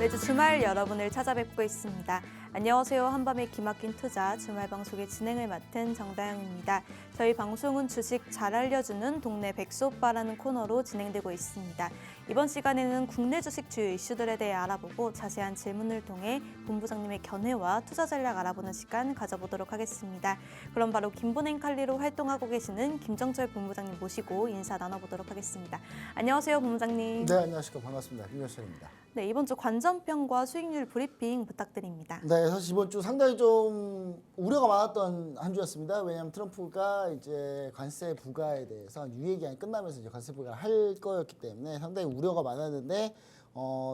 매주 주말 여러분을 찾아뵙고 있습니다. 안녕하세요. 한밤의 기막힌 투자 주말 방송의 진행을 맡은 정다영입니다. 저희 방송은 주식 잘 알려주는 동네 백수오빠라는 코너로 진행되고 있습니다. 이번 시간에는 국내 주식 주요 이슈들에 대해 알아보고 자세한 질문을 통해 본부장님의 견해와 투자 전략 알아보는 시간 가져보도록 하겠습니다. 그럼 바로 김본행 칼리로 활동하고 계시는 김정철 본부장님 모시고 인사 나눠보도록 하겠습니다. 안녕하세요, 본부장님. 네, 안녕하십니까. 반갑습니다. 김정철입니다. 네, 이번 주 관전평과 수익률 브리핑 부탁드립니다. 네, 사실 이번 주 상당히 좀 우려가 많았던 한 주였습니다. 왜냐하면 트럼프가 이제 관세 부과에 대해서 유예 기한이 끝나면서 이제 관세 부과를 할 거였기 때문에 상당히 우려가 많았는데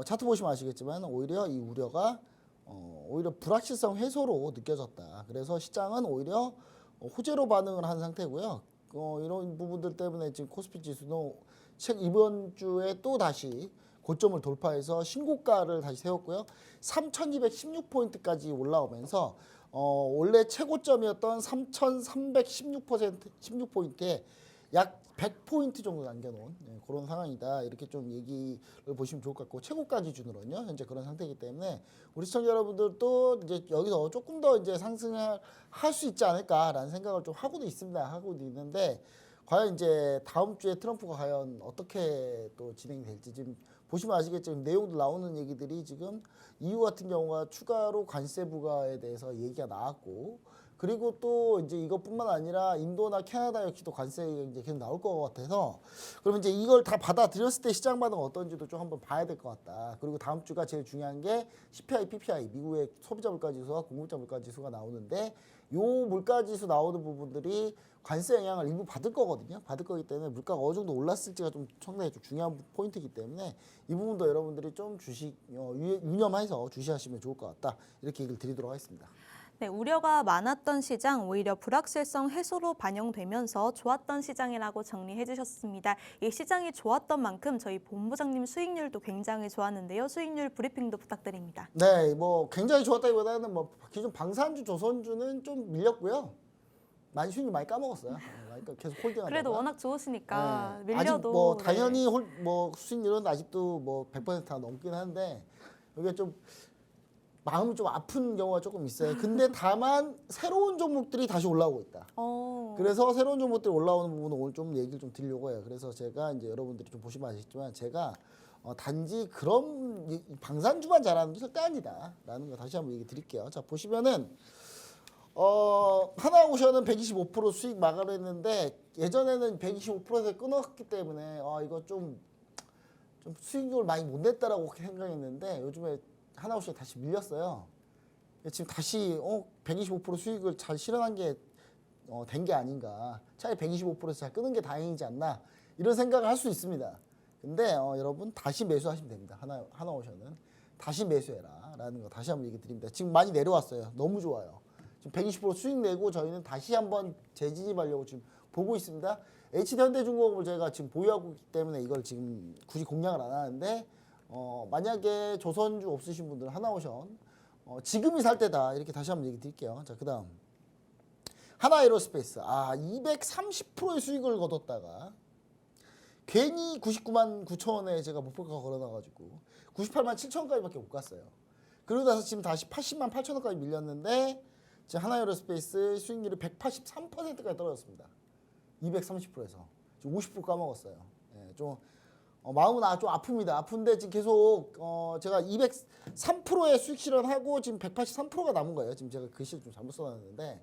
차트 보시면 아시겠지만 오히려 이 우려가 오히려 불확실성 해소로 느껴졌다. 그래서 시장은 오히려 호재로 반응을 한 상태고요. 이런 부분들 때문에 지금 코스피 지수도 이번 주에 또 다시 고점을 돌파해서 신고가를 다시 세웠고요. 3,216포인트까지 올라오면서 원래 최고점이었던 3,316포인트에 약 100포인트 정도 남겨놓은 그런 상황이다. 이렇게 좀 얘기를 보시면 좋을 것 같고 최고가 기준으로는요. 현재 그런 상태이기 때문에 우리 시청자 여러분들도 이제 여기서 조금 더 이제 상승할 수 있지 않을까라는 생각을 좀 하고도 있는데 과연 이제 다음 주에 트럼프가 과연 어떻게 또 진행이 될지 지금 보시면 아시겠지만 내용도 나오는 얘기들이 지금 EU 같은 경우가 추가로 관세 부과에 대해서 얘기가 나왔고 그리고 또 이제 이것뿐만 아니라 인도나 캐나다 역시도 관세가 이제 계속 나올 것 같아서 그러면 이제 이걸 다 받아들였을 때 시장 반응 어떤지도 좀 한번 봐야 될 것 같다. 그리고 다음 주가 제일 중요한 게 CPI, PPI 미국의 소비자 물가 지수와 공급자 물가 지수가 나오는데 요 물가 지수 나오는 부분들이 관세 영향을 일부 받을 거거든요. 받을 거기 때문에 물가가 어느 정도 올랐을지가 좀 상당히 좀 중요한 포인트이기 때문에 이 부분도 여러분들이 좀 주식 유념해서 주시하시면 좋을 것 같다. 이렇게 얘기를 드리도록 하겠습니다. 네, 우려가 많았던 시장 오히려 불확실성 해소로 반영되면서 좋았던 시장이라고 정리해 주셨습니다. 이 시장이 좋았던 만큼 저희 본부장님 수익률도 굉장히 좋았는데요. 수익률 브리핑도 부탁드립니다. 네, 뭐 굉장히 좋았다기보다는 뭐 기존 방산주, 조선주는 좀 밀렸고요. 수익률 많이 까먹었어요. 그러니까 계속 홀딩하다가. 그래도 워낙 좋으시니까 네. 밀려도 아직 뭐 당연히 수익률은 아직도 뭐 100%가 넘긴 한데 이게 좀 마음이 좀 아픈 경우가 조금 있어요. 근데 다만 새로운 종목들이 다시 올라오고 있다. 그래서 새로운 종목들이 올라오는 부분은 오늘 좀 얘기를 좀 드리려고 해요. 그래서 제가 이제 여러분들이 좀 보시면 아시겠지만 제가 단지 그런 방산주만 잘하는 게 절대 아니다라는 거 다시 한번 얘기 드릴게요. 자, 보시면은 하나오션은 125% 수익 마감을 했는데 예전에는 125%에서 끊었기 때문에 이거 좀 수익률을 많이 못 냈다라고 생각했는데 요즘에 하나오션이 다시 밀렸어요. 지금 다시 125% 수익을 잘 실현한 게 된 게 아닌가. 차라리 125%에서 잘 끄는 게 다행이지 않나 이런 생각을 할 수 있습니다. 근데 여러분 다시 매수하시면 됩니다. 하나오션은 다시 매수해라 라는 거 다시 한번 얘기 드립니다. 지금 많이 내려왔어요. 너무 좋아요. 지금 120% 수익 내고 저희는 다시 한번 재진입하려고 지금 보고 있습니다. HD현대중공업을 제가 지금 보유하고 있기 때문에 이걸 지금 굳이 공략을 안 하는데 만약에 조선주 없으신 분들은 하나오션 지금이 살 때다 이렇게 다시 한번 얘기 드릴게요. 자, 그다음 하나에로스페이스 230%의 수익을 거뒀다가 괜히 99만 9천 원에 제가 목표가 걸어놔가지고 98만 7천 원까지밖에 못 갔어요. 그러고 나서 지금 다시 80만 8천 원까지 밀렸는데 지금 하나에로스페이스 수익률이 183%까지 떨어졌습니다. 230%에서 지금 50% 까먹었어요. 네, 좀 마음은 좀 아픕니다. 아픈데 지금 계속 제가 203%의 수익 실현하고 지금 183%가 남은 거예요. 지금 제가 글씨를 좀 잘못 써놨는데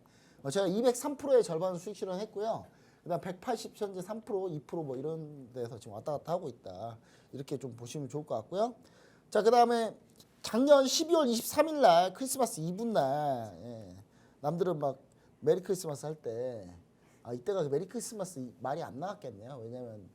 제가 203%의 절반 수익 실현했고요. 그다음 180 현재 3%, 2% 뭐 이런 데서 지금 왔다 갔다 하고 있다. 이렇게 좀 보시면 좋을 것 같고요. 자, 그다음에 작년 12월 23일 날 크리스마스 이브 날 남들은 막 메리 크리스마스 할 때 이때가 메리 크리스마스 말이 안 나왔겠네요. 왜냐면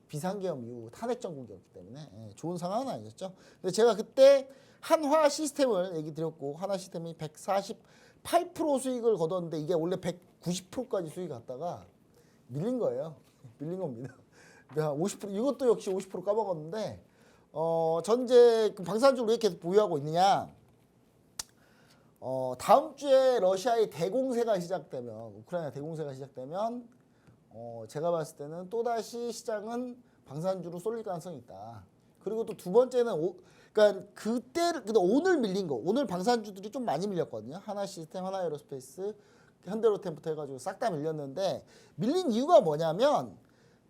비상계엄 이후 탄핵 정국이었기 때문에 좋은 상황은 아니었죠. 근데 제가 그때 한화 시스템을 얘기 드렸고 한화 시스템이 148% 수익을 거뒀는데 이게 원래 190%까지 수익이 갔다가 밀린 거예요. 밀린 겁니다. 50% 이것도 역시 50% 까먹었는데 전제 방산주를 왜 계속 보유하고 있느냐? 다음 주에 러시아의 대공세가 시작되면 우크라이나 대공세가 시작되면 제가 봤을 때는 또다시 시장은 방산주로 쏠릴 가능성이 있다. 그리고 또 두 번째는 그러니까 그때를 근데 오늘 밀린 거 오늘 방산주들이 좀 많이 밀렸거든요. 하나시스템, 하나에어로스페이스, 현대로템부터 해가지고 싹 다 밀렸는데 밀린 이유가 뭐냐면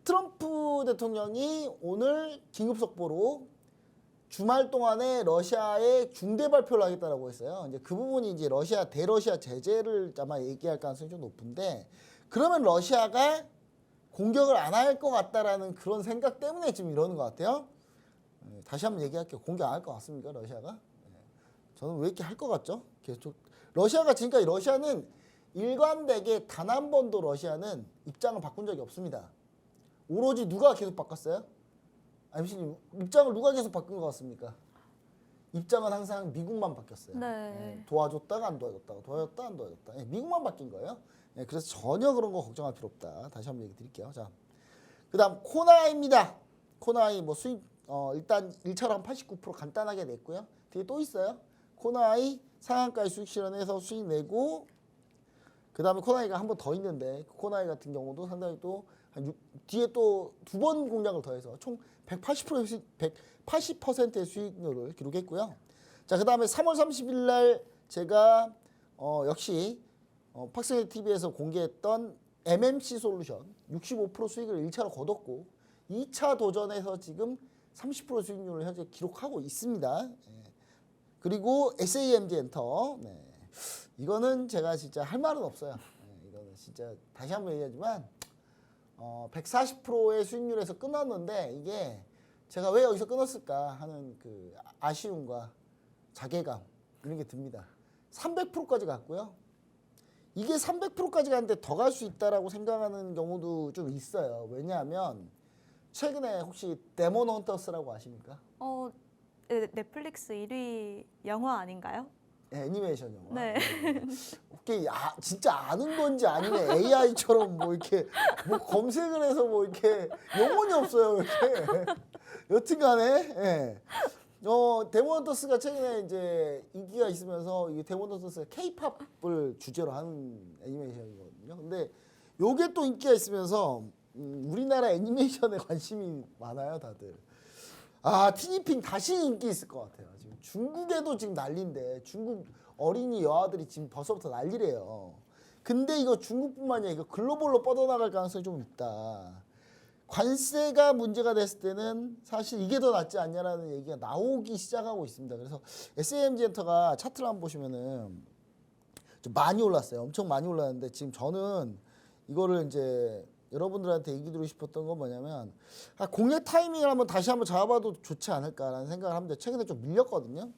트럼프 대통령이 오늘 긴급 속보로 주말 동안에 러시아에 중대 발표를 하겠다라고 했어요. 이제 그 부분이 이제 대러시아 제재를 아마 얘기할 가능성이 좀 높은데 그러면 러시아가 공격을 안 할 것 같다라는 그런 생각 때문에 지금 이러는 것 같아요. 다시 한번 얘기할게요. 공격 안 할 것 같습니까, 러시아가? 저는 왜 이렇게 할 것 같죠? 계속 러시아가 지금까지 러시아는 일관되게 단 한 번도 러시아는 입장을 바꾼 적이 없습니다. 오로지 누가 계속 바꿨어요? 아니, 입장을 누가 계속 바꾼 것 같습니까? 입장은 항상 미국만 바뀌었어요. 네. 도와줬다가 안 도와줬다가 도와줬다 안 도와줬다. 미국만 바뀐 거예요. 그래서 전혀 그런 거 걱정할 필요 없다. 다시 한번 얘기 드릴게요. 자, 그다음 코나이입니다. 코나이 뭐 수익 일단 1차로 89% 간단하게 냈고요. 뒤에 또 있어요. 코나이 상한가의 수익 실현해서 수익 내고 그다음에 코나이가 한 번 더 있는데 코나이 같은 경우도 상당히 또 뒤에 또 두 번 공략을 더해서 총 180%의 180%의 수익률을 기록했고요. 자, 그다음에 3월 30일 날 제가 역시 팍스웨이 TV에서 공개했던 MMC 솔루션 65% 수익을 1차로 거뒀고 2차 도전에서 지금 30% 수익률을 현재 기록하고 있습니다. 그리고 SAMG 엔터 이거는 제가 진짜 할 말은 없어요. 이거는 진짜 다시 한번 얘기하지만 140%의 수익률에서 끊었는데 이게 제가 왜 여기서 끊었을까 하는 그 아쉬움과 자괴감 이런 게 듭니다. 300%까지 갔고요. 이게 300%까지 갔는데 더 갈 수 있다라고 생각하는 경우도 좀 있어요. 왜냐하면 최근에 혹시 데몬 헌터스라고 아십니까? 넷플릭스 1위 영화 아닌가요? 애니메이션 영화. 네. 혹시 진짜 아는 건지 아니면 AI처럼 뭐 이렇게 뭐 검색을 해서 뭐 이렇게 영혼이 없어요. 이렇게. 여튼간에 데몬 헌터스가 최근에 이제 인기가 있으면서 이 데몬 헌터스가 K-팝을 주제로 하는 애니메이션이거든요. 근데 요게 또 인기가 있으면서 우리나라 애니메이션에 관심이 많아요, 다들. 티니핑 다시 인기 있을 것 같아요. 지금 중국에도 지금 난리인데 중국 어린이 여아들이 지금 벌써부터 난리래요. 근데 이거 중국뿐만 아니라 이거 글로벌로 뻗어나갈 가능성이 좀 있다. 관세가 문제가 됐을 때는 사실 이게 더 낫지 않냐라는 얘기가 나오기 시작하고 있습니다. 그래서 SAMG 엔터가 차트를 한번 보시면은 좀 많이 올랐어요. 엄청 많이 올랐는데 지금 저는 이거를 이제 여러분들한테 얘기 드리고 싶었던 건 뭐냐면 공략 타이밍을 한번 다시 한번 잡아봐도 좋지 않을까라는 생각을 합니다. 최근에 좀 밀렸거든요.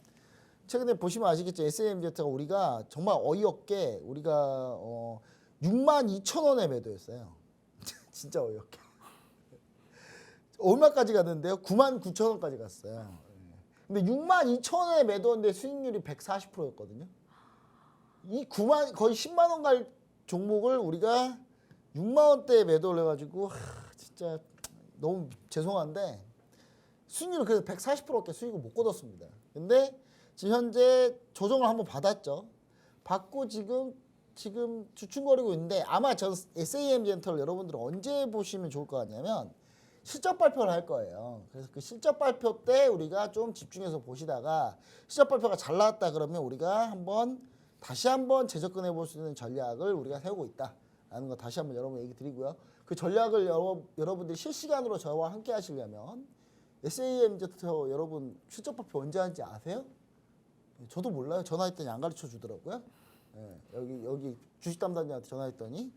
최근에 보시면 아시겠죠. SAMZ가 우리가 정말 어이없게 우리가 62,000원에 매도했어요. 진짜 어이없게. 얼마까지 갔는데요? 99,000원까지 갔어요. 근데 62,000원에 매도했는데 수익률이 140%였거든요. 이 거의 10만 원 갈 종목을 우리가 6만 원대에 매도를 해가지고 진짜 너무 죄송한데 수익률은 그래서 140%밖에 수익을 못 거뒀습니다. 근데 지금 현재 조정을 한번 받았죠. 받고 지금 주춤거리고 있는데 아마 저 SAMG 엔터를 여러분들은 언제 보시면 좋을 것 같냐면 실적 발표를 할 거예요. 그래서 그 실적 발표 때 우리가 좀 집중해서 보시다가 실적 발표가 잘 나왔다 그러면 우리가 다시 한번 재접근해 볼 수 있는 전략을 우리가 세우고 있다라는 거 다시 한번 여러분 얘기 드리고요. 그 전략을 여러분들이 실시간으로 저와 함께 하시려면 SAMZ 여러분 실적 발표 언제 하는지 아세요? 저도 몰라요. 전화했더니 안 가르쳐 주더라고요. 여기 주식 담당자한테 전화했더니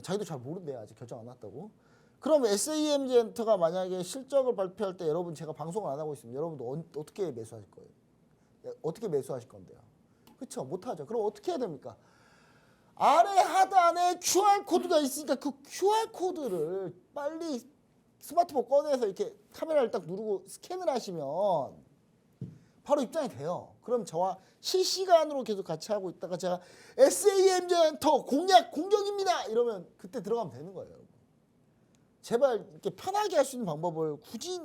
자기도 잘 모른대요. 아직 결정 안 났다고. 그럼 SAMG 엔터가 만약에 실적을 발표할 때 여러분 제가 방송을 안 하고 있으면 여러분도 어떻게 매수하실 거예요? 어떻게 매수하실 건데요? 그렇죠? 못하죠. 그럼 어떻게 해야 됩니까? 아래 하단에 QR코드가 있으니까 그 QR코드를 빨리 스마트폰 꺼내서 이렇게 카메라를 딱 누르고 스캔을 하시면 바로 입장이 돼요. 그럼 저와 실시간으로 계속 같이 하고 있다가 제가 SAMG 엔터 공격입니다 이러면 그때 들어가면 되는 거예요. 여러분. 제발 이렇게 편하게 할 수 있는 방법을 굳이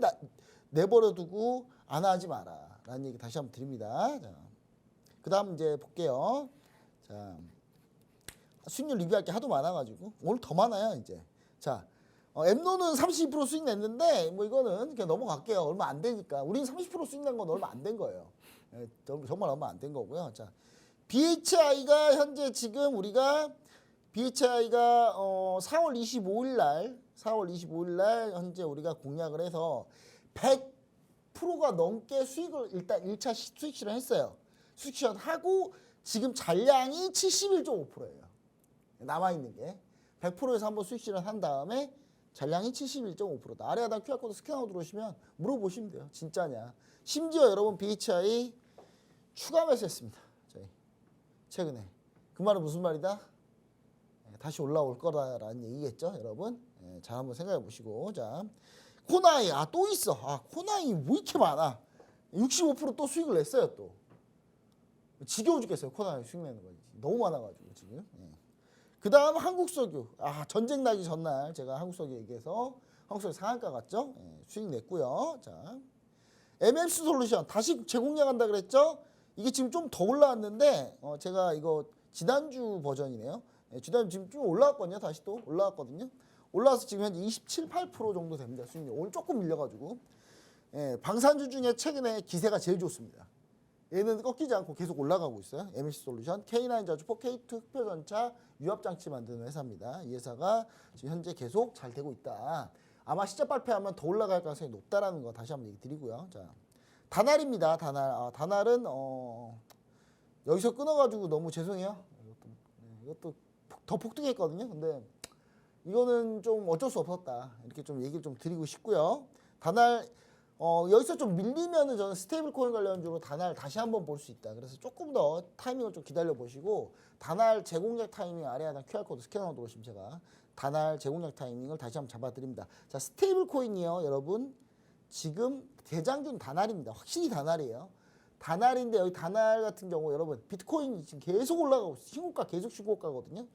내버려 두고 안 하지 마라 라는 얘기 다시 한번 드립니다. 자, 그 다음 이제 볼게요. 자, 수익률 리뷰할 게 하도 많아가지고 오늘 더 많아요 이제. 자, 엠노는 32% 수익 냈는데 뭐 이거는 그냥 넘어갈게요. 얼마 안 되니까. 우린 30% 수익 낸 건 얼마 안 된 거예요. 예, 정말 얼마 안 된 거고요. 자, BHI가 현재 지금 우리가 BHI가 4월 25일 날 현재 우리가 공략을 해서 100%가 넘게 수익을 일단 1차 수익 실현했어요. 수익 실현하고 지금 잔량이 71.5%예요. 남아 있는 게 100%에서 한번 수익 실현한 다음에 잔량이 71.5%다. 아래 하단 QR코드 스캔하고 들어오시면 물어보시면 돼요. 진짜냐. 심지어 여러분 BHI 추가 매수했습니다. 저희 최근에. 그 말은 무슨 말이다? 다시 올라올 거다라는 얘기겠죠, 여러분? 잘 한번 생각해 보시고. 자, 코나이 또 있어. 코나이 왜 이렇게 많아? 65%또 수익을 냈어요, 또. 지겨워 죽겠어요, 코나이 수익 내는 거. 너무 많아가지고 지금. 그다음 한국석유. 전쟁 나기 전날 제가 한국석유 얘기해서 한국석유 상한가 갔죠? 수익 냈고요. 자, MMC 솔루션 다시 재공략한다 그랬죠? 이게 지금 좀 더 올라왔는데 제가 이거 지난주 버전이네요. 지난주 지금 좀 올라왔거든요. 다시 또 올라왔거든요. 올라와서 지금 현재 27, 8% 정도 됩니다. 수익률. 오늘 조금 밀려가지고. 방산주 중에 최근에 기세가 제일 좋습니다. 얘는 꺾이지 않고 계속 올라가고 있어요. MMC 솔루션, K9 자주포, K2 흑표전차 유압장치 만드는 회사입니다. 이 회사가 지금 현재 계속 잘 되고 있다. 아마 시작 발표하면 더 올라갈 가능성이 높다라는 거 다시 한번 얘기 드리고요. 자, 다날입니다. 다날. 다날은 여기서 끊어가지고 너무 죄송해요. 이것도 더 폭등했거든요. 근데 이거는 좀 어쩔 수 없었다. 이렇게 좀 얘기를 좀 드리고 싶고요. 다날 여기서 좀 밀리면은 저는 스테이블 코인 관련주로 다날 다시 한번 볼 수 있다. 그래서 조금 더 타이밍을 좀 기다려 보시고 다날 재공략 타이밍 아래 하단 QR코드 스캐너 들어오시면 제가 다날 재공략 타이밍을 다시 한번 잡아드립니다. 자, 스테이블 코인이요, 여러분. 지금 대장주는 다날입니다. 확실히 다날이에요. 다날인데 여기 다날 같은 경우 여러분 비트코인이 지금 계속 올라가고 있어요. 신고가 계속 신고가거든요.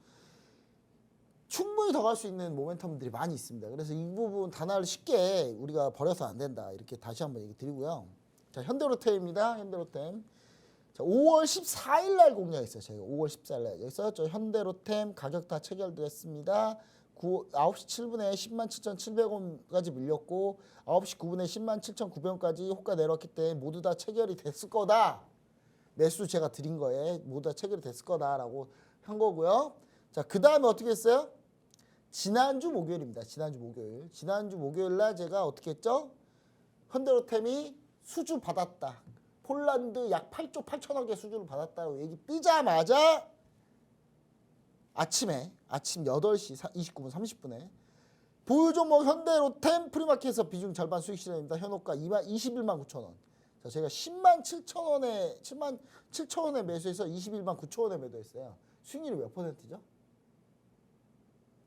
충분히 더 갈 수 있는 모멘텀들이 많이 있습니다. 그래서 이 부분 다날 쉽게 우리가 버려서 안 된다. 이렇게 다시 한번 얘기 드리고요. 자, 현대로템입니다. 현대로템. 자, 5월 14일 날 공략했어요. 저희가 5월 14일 날. 여기서 저 현대로템 가격 다 체결됐습니다. 9시 7분에 107,700원까지 밀렸고 9시 9분에 107,900원까지 호가 내렸기 때문에 모두 다 체결이 됐을 거다. 매수 제가 드린 거에 모두 다 체결이 됐을 거다라고 한 거고요. 자, 그 다음에 어떻게 했어요? 지난주 목요일입니다. 지난주 목요일 날 제가 어떻게 했죠? 현대로템이 수주 받았다. 폴란드 약 8조 8천억의 수주를 받았다고 얘기 뜨자마자 아침 8시 29분 30분에 보유 종목 현대로템 프리마켓에서 비중 절반 수익 실현입니다. 현호가 21만 9천 원. 자, 제가 10만 7천 원에 매수해서 21만 9천 원에 매도했어요. 수익률이 몇 %죠?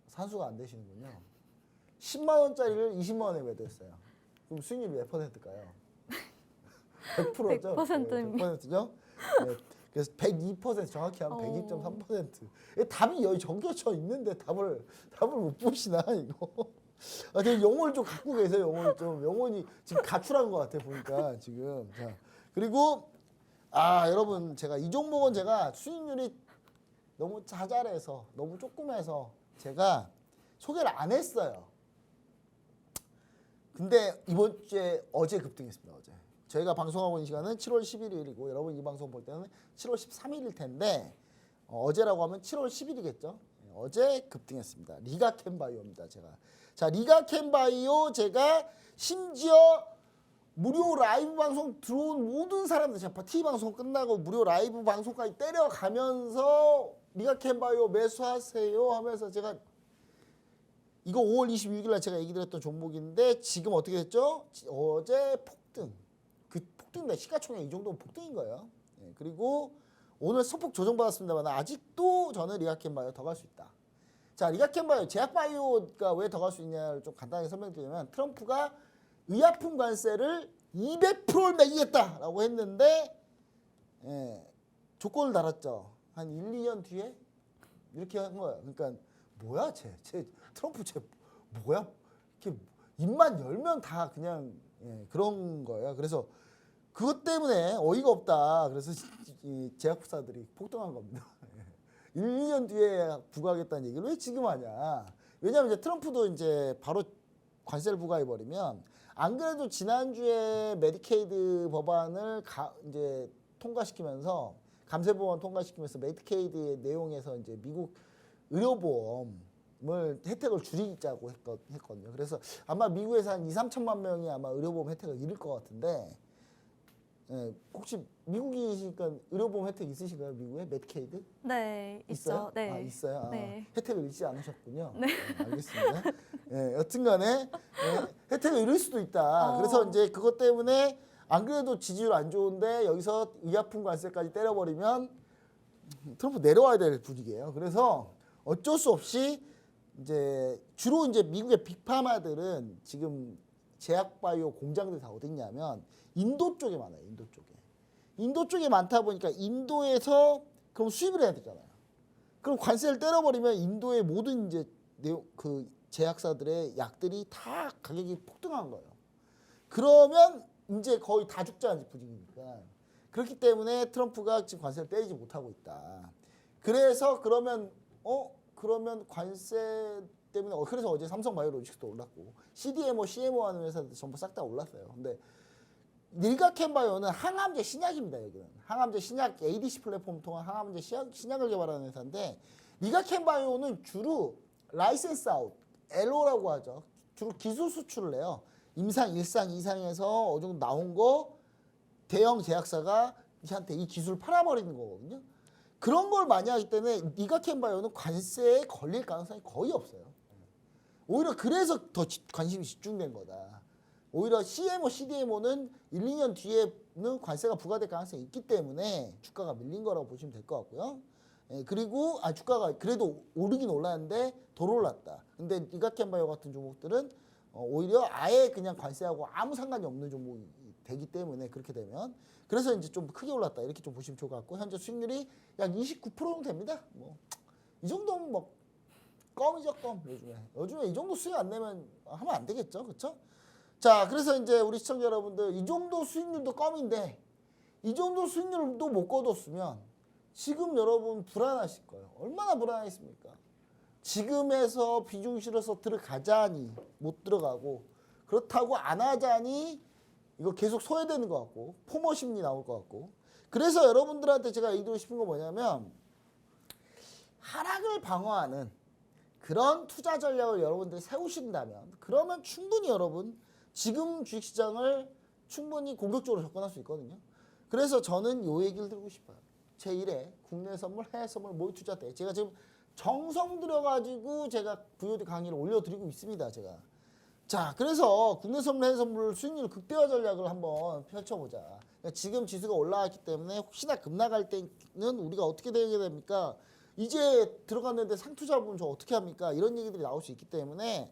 산수가 안 되시는군요. 10만 원짜리를 20만 원에 매도했어요. 그럼 수익률이 몇 %일까요? 100%죠? 100%입니다. 100%죠? 네. 그래서 102% 정확히 하면 102.3%. 답이 여기 적혀져 있는데 답을 못 보시나 이거? 되게 영혼을 좀 갖고 계세요. 영혼이 지금 가출한 것 같아 보니까 지금. 자, 그리고 여러분 제가 이 종목은 제가 수익률이 너무 자잘해서 너무 조금해서 제가 소개를 안 했어요. 근데 이번 주에 어제 급등했습니다. 어제. 저희가 방송하고 있는 시간은 7월 11일이고 여러분 이 방송 볼 때는 7월 13일일 텐데 어제라고 하면 7월 10일이겠죠. 어제 급등했습니다. 리가캔바이오입니다. 제가. 자, 리가캔바이오 제가 심지어 무료 라이브 방송 들어온 모든 사람들 제가 TV 방송 끝나고 무료 라이브 방송까지 때려가면서 리가캔바이오 매수하세요 하면서 제가 이거 5월 26일 날 제가 얘기 드렸던 종목인데 지금 어떻게 됐죠? 어제 폭등. 그 폭등인데 시가총액 이 정도면 폭등인 거예요. 그리고 오늘 소폭 조정받았습니다만 아직도 저는 리가캔바이오 더 갈 수 있다. 자, 리가캔바이오 제약바이오가 왜 더 갈 수 있냐를 좀 간단하게 설명드리면 트럼프가 의약품 관세를 200%를 매기겠다라고 했는데 조건을 달았죠. 한 1, 2년 뒤에 이렇게 한 거예요. 그러니까 뭐야 쟤 트럼프 쟤 뭐야? 이렇게 입만 열면 다 그냥 그런 거예요. 그래서 그것 때문에 어이가 없다. 그래서 이 제약사들이 폭등한 겁니다. 1, 2년 뒤에 부과하겠다는 얘기를 왜 지금 하냐. 왜냐하면 이제 트럼프도 이제 바로 관세를 부과해 버리면 안 그래도 지난주에 메디케이드 법안을 이제 통과시키면서 감세 법안 통과시키면서 메디케이드의 내용에서 이제 미국 의료보험을 혜택을 줄이자고 했거든요. 그래서 아마 미국에서 한 2, 3천만 명이 아마 의료보험 혜택을 잃을 것 같은데 예, 혹시 미국이시니까 의료보험 혜택 있으신가요? 미국에 메디케이드? 네, 있어요? 있죠. 네. 아, 있어요. 아, 네. 혜택을 잃지 않으셨군요. 네. 알겠습니다. 예, 여튼간에 혜택을 잃을 수도 있다. 그래서 이제 그것 때문에 안 그래도 지지율 안 좋은데 여기서 의약품 관세까지 때려버리면 트럼프 내려와야 될 분위기예요. 그래서 어쩔 수 없이 이제 주로 이제 미국의 빅파마들은 지금 제약바이오 공장들이 다 어디 있냐면 인도 쪽에 많아요. 인도 쪽에. 인도 쪽에 많다 보니까 인도에서 그럼 수입을 해야 되잖아요. 그럼 관세를 때려버리면 인도의 모든 이제 그 제약사들의 약들이 다 가격이 폭등한 거예요. 그러면 이제 거의 다 죽자는 분위기니까. 그렇기 때문에 트럼프가 지금 관세를 때리지 못하고 있다. 그래서 그러면 관세 때문에 그래서 어제 삼성바이오로직스도 올랐고 CDMO, CMO 하는 회사들 전부 싹 다 올랐어요. 근데 닐가캠바이오는 항암제 신약입니다. 여기는 항암제 신약 ADC 플랫폼 통한 항암제 신약을 개발하는 회사인데 닐가캠바이오는 주로 라이센스 아웃 LO라고 하죠. 주로 기술 수출을 해요. 임상 1상 2상에서 어느 정도 나온 거 대형 제약사가 한테 이 기술을 팔아버리는 거거든요. 그런 걸 많이 하기 때문에 닐가캠바이오는 관세에 걸릴 가능성이 거의 없어요. 오히려 그래서 더 관심이 집중된 거다. 오히려 CMO, CDMO는 1, 2년 뒤에는 관세가 부과될 가능성이 있기 때문에 주가가 밀린 거라고 보시면 될 것 같고요. 예, 그리고 주가가 그래도 오르긴 올랐는데 덜 올랐다. 근데 닐가캠바이오 같은 종목들은 오히려 아예 그냥 관세하고 아무 상관이 없는 종목이 되기 때문에 그렇게 되면 그래서 이제 좀 크게 올랐다 이렇게 좀 보시면 좋을 것 같고 현재 수익률이 약 29% 정도 됩니다. 뭐 이 정도면 뭐 껌이죠 껌 요즘에 이 정도 수익 안 내면 하면 안 되겠죠, 그렇죠? 자, 그래서 이제 우리 시청자 여러분들 이 정도 수익률도 껌인데 이 정도 수익률도 못 거뒀으면 지금 여러분 불안하실 거예요. 얼마나 불안하겠습니까? 지금에서 비중 실어서 들어가자니 못 들어가고 그렇다고 안 하자니 이거 계속 소외되는 것 같고 포모 심리 나올 것 같고 그래서 여러분들한테 제가 얘기드리고 싶은 건 뭐냐면 하락을 방어하는 그런 투자 전략을 여러분들이 세우신다면 그러면 충분히 여러분 지금 주식시장을 충분히 공격적으로 접근할 수 있거든요. 그래서 저는 요 얘기를 드리고 싶어요. 제1회 국내 선물, 해외 선물 모의 투자 때 제가 지금 정성 들여가지고 제가 VOD 강의를 올려드리고 있습니다. 제가. 자, 그래서 국내 선물, 해외 선물 수익률 극대화 전략을 한번 펼쳐보자. 그러니까 지금 지수가 올라왔기 때문에 혹시나 급락할 때는 우리가 어떻게 되게 됩니까? 이제 들어갔는데 상투자분 저 어떻게 합니까? 이런 얘기들이 나올 수 있기 때문에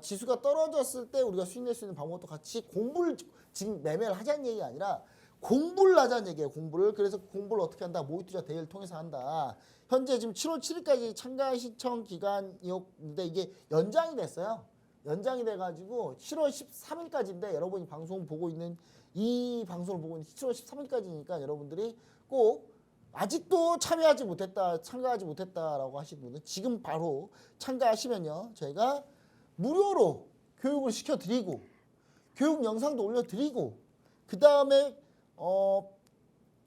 지수가 떨어졌을 때 우리가 수익 낼 수 있는 방법도 같이 공부를 지금 매매를 하자는 얘기가 아니라 공부를 하자는 얘기예요. 공부를. 그래서 공부를 어떻게 한다? 모의투자 대회를 통해서 한다. 현재 지금 7월 7일까지 참가 신청 기간이었는데 이게 연장이 됐어요. 연장이 돼가지고 7월 13일까지인데 여러분이 방송 보고 있는 이 방송을 보고 있는 7월 13일까지니까 여러분들이 꼭 아직도 참여하지 못했다, 참가하지 못했다라고 하시는 분은 지금 바로 참가하시면요. 저희가 무료로 교육을 시켜드리고 교육 영상도 올려드리고 그 다음에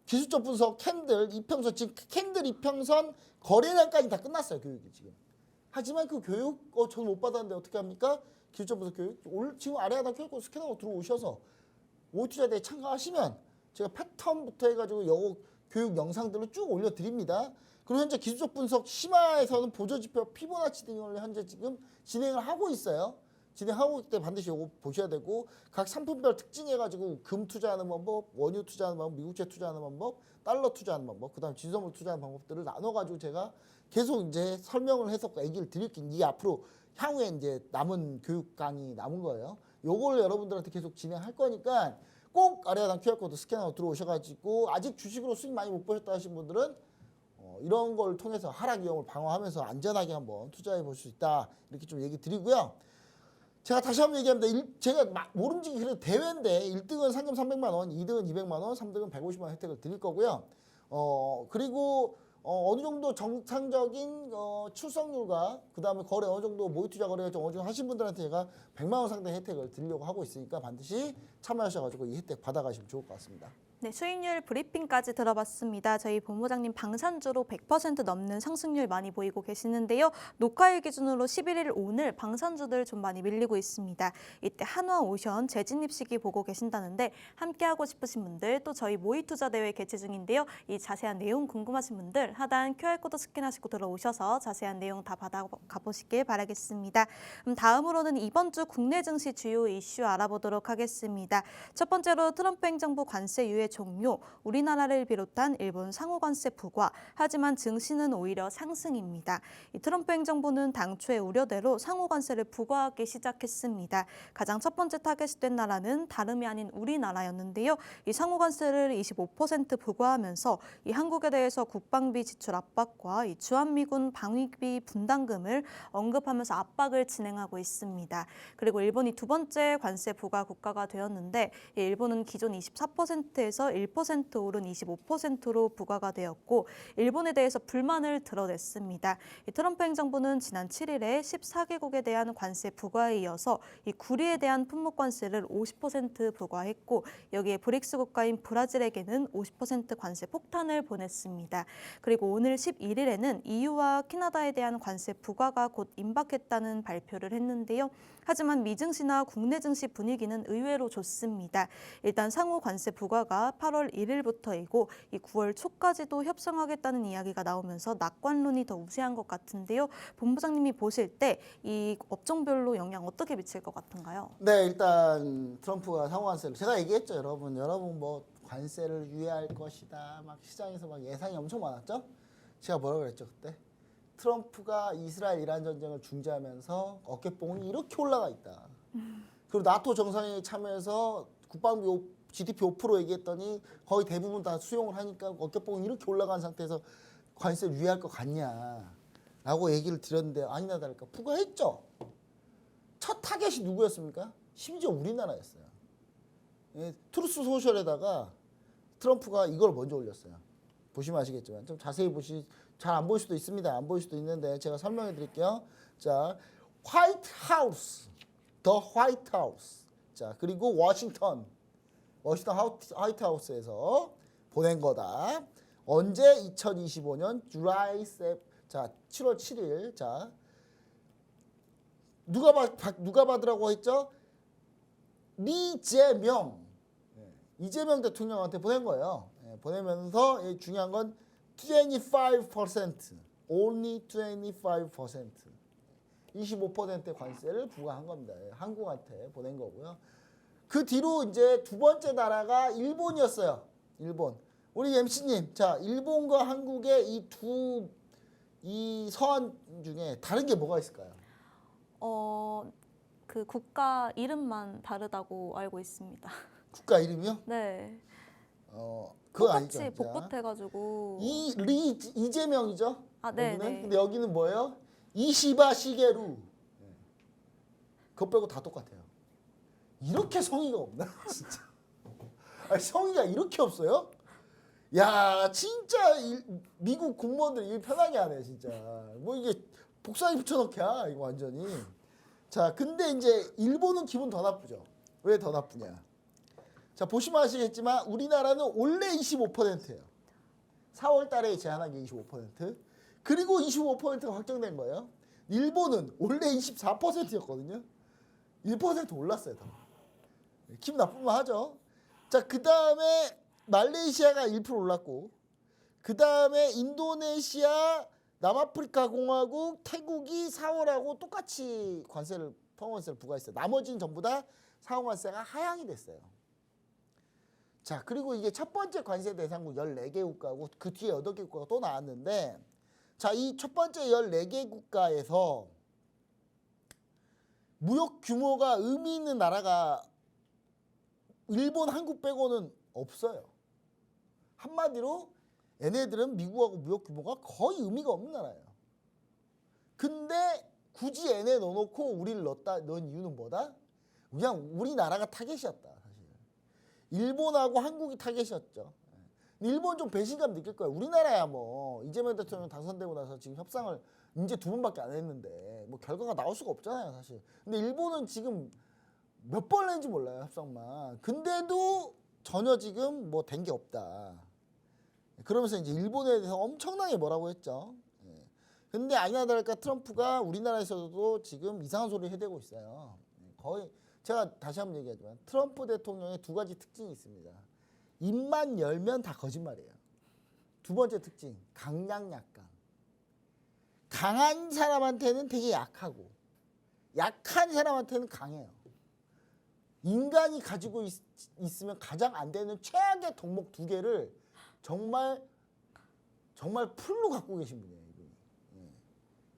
기술적 분석, 캔들, 이평선 지금 캔들 이평선 거래량까지 다 끝났어요. 교육이 지금. 하지만 그 교육 저는 못 받았는데 어떻게 합니까? 기술적 분석 교육 지금 아래 하단 QR 코드 스캔하고 들어오셔서 모의투자대에 참가하시면 제가 패턴부터 해가지고 요 교육 영상들을 쭉 올려드립니다. 그리고 현재 기술적 분석 심화에서는 보조지표 피보나치 등을 현재 지금 진행을 하고 있어요. 진행하고 있기 때문에 반드시 이거 보셔야 되고 각 상품별 특징해가지고 금 투자하는 방법, 원유 투자하는 방법, 미국채 투자하는 방법, 달러 투자하는 방법, 그 다음 지수선물 투자하는 방법들을 나눠가지고 제가 계속 이제 설명을 해서 얘기를 드릴게요. 이 앞으로 향후에 이제 남은 교육 강의 남은 거예요. 요걸 여러분들한테 계속 진행할 거니까 꼭 아래 하단 QR코드 스캔하고 들어오셔가지고 아직 주식으로 수익 많이 못 보셨다 하신 분들은 이런 걸 통해서 하락 위험을 방어하면서 안전하게 한번 투자해 볼 수 있다. 이렇게 좀 얘기 드리고요. 제가 다시 한번 얘기합니다. 제가 모름지기 그래도 대회인데 1등은 상금 300만 원, 2등은 200만 원, 3등은 150만 원 혜택을 드릴 거고요. 그리고 어느 정도 정상적인 출석률과 그다음에 거래 어느 정도 모의 투자 거래가 좀 어느 정도 하신 분들한테 제가 100만 원 상당 혜택을 드리려고 하고 있으니까 반드시 참여하셔가지고 이 혜택 받아가시면 좋을 것 같습니다. 네, 수익률 브리핑까지 들어봤습니다. 저희 본부장님 방산주로 100% 넘는 상승률 많이 보이고 계시는데요. 녹화일 기준으로 11일 오늘 방산주들 좀 많이 밀리고 있습니다. 이때 한화오션 재진입 시기 보고 계신다는데 함께하고 싶으신 분들 또 저희 모의투자 대회 개최 중인데요. 이 자세한 내용 궁금하신 분들 하단 QR코드 스캔하시고 들어오셔서 자세한 내용 다 받아가 보시길 바라겠습니다. 다음으로는 이번 주 국내 증시 주요 이슈 알아보도록 하겠습니다. 첫 번째로 트럼프 행정부 관세 유예 종료, 우리나라를 비롯한 일본 상호관세 부과, 하지만 증시는 오히려 상승입니다. 이 트럼프 행정부는 당초의 우려대로 상호관세를 부과하기 시작했습니다. 가장 첫 번째 타겟이 된 나라는 다름이 아닌 우리나라였는데요. 이 상호관세를 25% 부과하면서 이 한국에 대해서 국방비 지출 압박과 이 주한미군 방위비 분담금을 언급하면서 압박을 진행하고 있습니다. 그리고 일본이 두 번째 관세 부과 국가가 되었는데 이 일본은 기존 24%에서 1% 오른 25%로 부과가 되었고 일본에 대해서 불만을 드러냈습니다. 이 트럼프 행정부는 지난 7일에 14개국에 대한 관세 부과에 이어서 이 구리에 대한 품목 관세를 50% 부과했고 여기에 브릭스 국가인 브라질에게는 50% 관세 폭탄을 보냈습니다. 그리고 오늘 11일에는 EU와 캐나다에 대한 관세 부과가 곧 임박했다는 발표를 했는데요. 하지만 미증시나 국내 증시 분위기는 의외로 좋습니다. 일단 상호 관세 부과가 8월 1일부터이고 이 9월 초까지도 협상하겠다는 이야기가 나오면서 낙관론이 더 우세한 것 같은데요. 본부장님이 보실 때 이 업종별로 영향 어떻게 미칠 것 같은가요? 네, 일단 트럼프가 상호 관세를 제가 얘기했죠, 여러분 뭐 관세를 유예할 것이다. 막 시장에서 막 예상이 엄청 많았죠. 제가 뭐라고 그랬죠 그때? 트럼프가 이스라엘 이란 전쟁을 중재하면서 어깨뽕이 이렇게 올라가 있다. 그리고 나토 정상회의에 참여해서 국방비 GDP 5% 얘기했더니 거의 대부분 다 수용을 하니까 어깨뽕이 이렇게 올라간 상태에서 관세를 유예할 것 같냐라고 얘기를 드렸는데 아니나 다를까 부과했죠. 첫 타겟이 누구였습니까? 심지어 우리나라였어요. 예, 트루스 소셜에다가 트럼프가 이걸 먼저 올렸어요. 보시면 아시겠지만 좀 자세히 잘 안 보일 수도 있습니다. 안 보일 수도 있는데 제가 설명해 드릴게요. 자, 화이트 하우스, 더 화이트 하우스. 자, 그리고 워싱턴 화이트 하우스에서 보낸 거다. 언제? 2025년 자, 7월 7일. 자, 누가 받으라고 했죠? 이재명 대통령한테 보낸 거예요. 보내면서 중요한 건 25%, only 25%, 25%의 관세를 부과한 겁니다. 한국한테 보낸 거고요. 그 뒤로 이제 두 번째 나라가 일본이었어요. 일본. 우리 MC님, 자, 일본과 한국의 이 서한 중에 다른 게 뭐가 있을까요? 그 국가 이름만 다르다고 알고 있습니다. 국가 이름이요? 네. 그거 똑같이 아니죠. 복붙해가지고. 이재명이죠? 아, 네, 여기는? 네. 근데 여기는 뭐예요? 이시바 시게루. 그거 빼고 다 똑같아요. 이렇게 성의가 없나? 진짜. 아니, 성의가 이렇게 없어요? 야, 진짜 미국 공무원들 일 편하게 하네, 진짜. 뭐 이게 복사기 붙여넣기야, 이거 완전히. 자, 근데 이제 일본은 기분 더 나쁘죠. 왜 더 나쁘냐? 자, 보시면 아시겠지만 우리나라는 원래 25%예요. 4월 달에 제한한 게 25%. 그리고 25%가 확정된 거예요. 일본은 원래 24%였거든요. 1% 올랐어요, 더. 기분 나쁘면 하죠. 자, 그 다음에 말레이시아가 1% 올랐고, 그 다음에 인도네시아, 남아프리카 공화국, 태국이 4월하고 똑같이 상호관세를 부과했어요. 나머지는 전부 다 상호관세가 하향이 됐어요. 자, 그리고 이게 첫 번째 관세 대상국 14개 국가고 그 뒤에 8개 국가가 또 나왔는데, 자, 이 첫 번째 14개 국가에서 무역 규모가 의미 있는 나라가 일본, 한국 빼고는 없어요. 한마디로 얘네들은 미국하고 무역 규모가 거의 의미가 없는 나라예요. 근데 굳이 얘네 넣어놓고 우리를 넣은 이유는 뭐다? 그냥 우리나라가 타겟이었다, 사실. 일본하고 한국이 타겟이었죠. 근데 일본 좀 배신감 느낄 거예요. 우리나라야 뭐 이재명 대통령 당선되고 나서 지금 협상을 이제 2번밖에 안 했는데 뭐 결과가 나올 수가 없잖아요, 사실. 근데 일본은 지금 몇 번 했는지 몰라요, 협상만. 근데도 전혀 지금 뭐 된 게 없다. 그러면서 이제 일본에 대해서 엄청나게 뭐라고 했죠. 예. 근데 아니나 다를까 트럼프가 우리나라에서도 지금 이상한 소리를 해대고 있어요. 거의 제가 다시 한번 얘기하지만 트럼프 대통령의 2가지 특징이 있습니다. 입만 열면 다 거짓말이에요. 2번째 특징, 강약약강. 강한 사람한테는 되게 약하고 약한 사람한테는 강해요. 인간이 가지고 있으면 가장 안 되는 최악의 덕목 2개를 정말 풀로 갖고 계신 분이에요, 이분이. 예.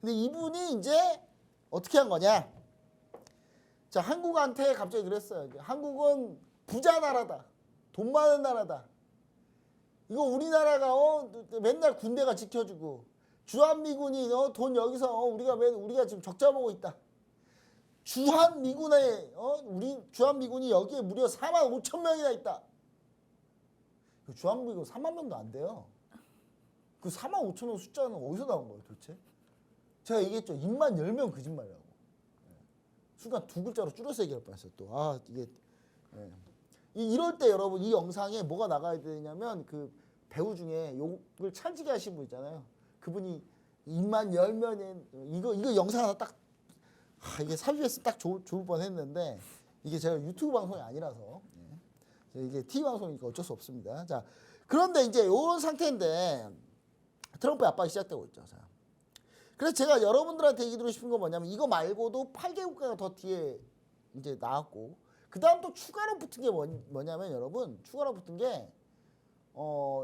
근데 이분이 이제 어떻게 한 거냐? 자, 한국한테 갑자기 그랬어요. 한국은 부자 나라다. 돈 많은 나라다. 이거 우리나라가 맨날 군대가 지켜주고 주한미군이 돈 여기서 우리가 지금 적자 보고 있다. 주한미군에 우리 주한미군이 여기에 무려 4만 5천 명이나 있다. 주한미군 4만 명도 안 돼요. 그 4만 5천 명 숫자는 어디서 나온 거예요, 도대체? 제가 얘기했죠. 입만 열면 거짓말이라고. 순간 2글자로 줄여서 얘기할 뻔했어요. 또 이게 이럴 때 여러분 이 영상에 뭐가 나가야 되냐면 그 배우 중에 욕을 찰지게 하신 분 있잖아요. 그분이 입만 열면은 이거 영상 하나 딱 이게 삽입해서 딱 좋을 뻔했는데 이게 제가 유튜브 방송이 아니라서 이게 TV 방송이니까 어쩔 수 없습니다. 자, 그런데 이제 이런 상태인데 트럼프의 압박이 시작되고 있죠. 자. 그래서 제가 여러분들한테 얘기 드리고 싶은 건 뭐냐면 이거 말고도 8개 국가가 더 뒤에 이제 나왔고 그 다음 또 추가로 붙은 게 뭐냐면 여러분 추가로 붙은 게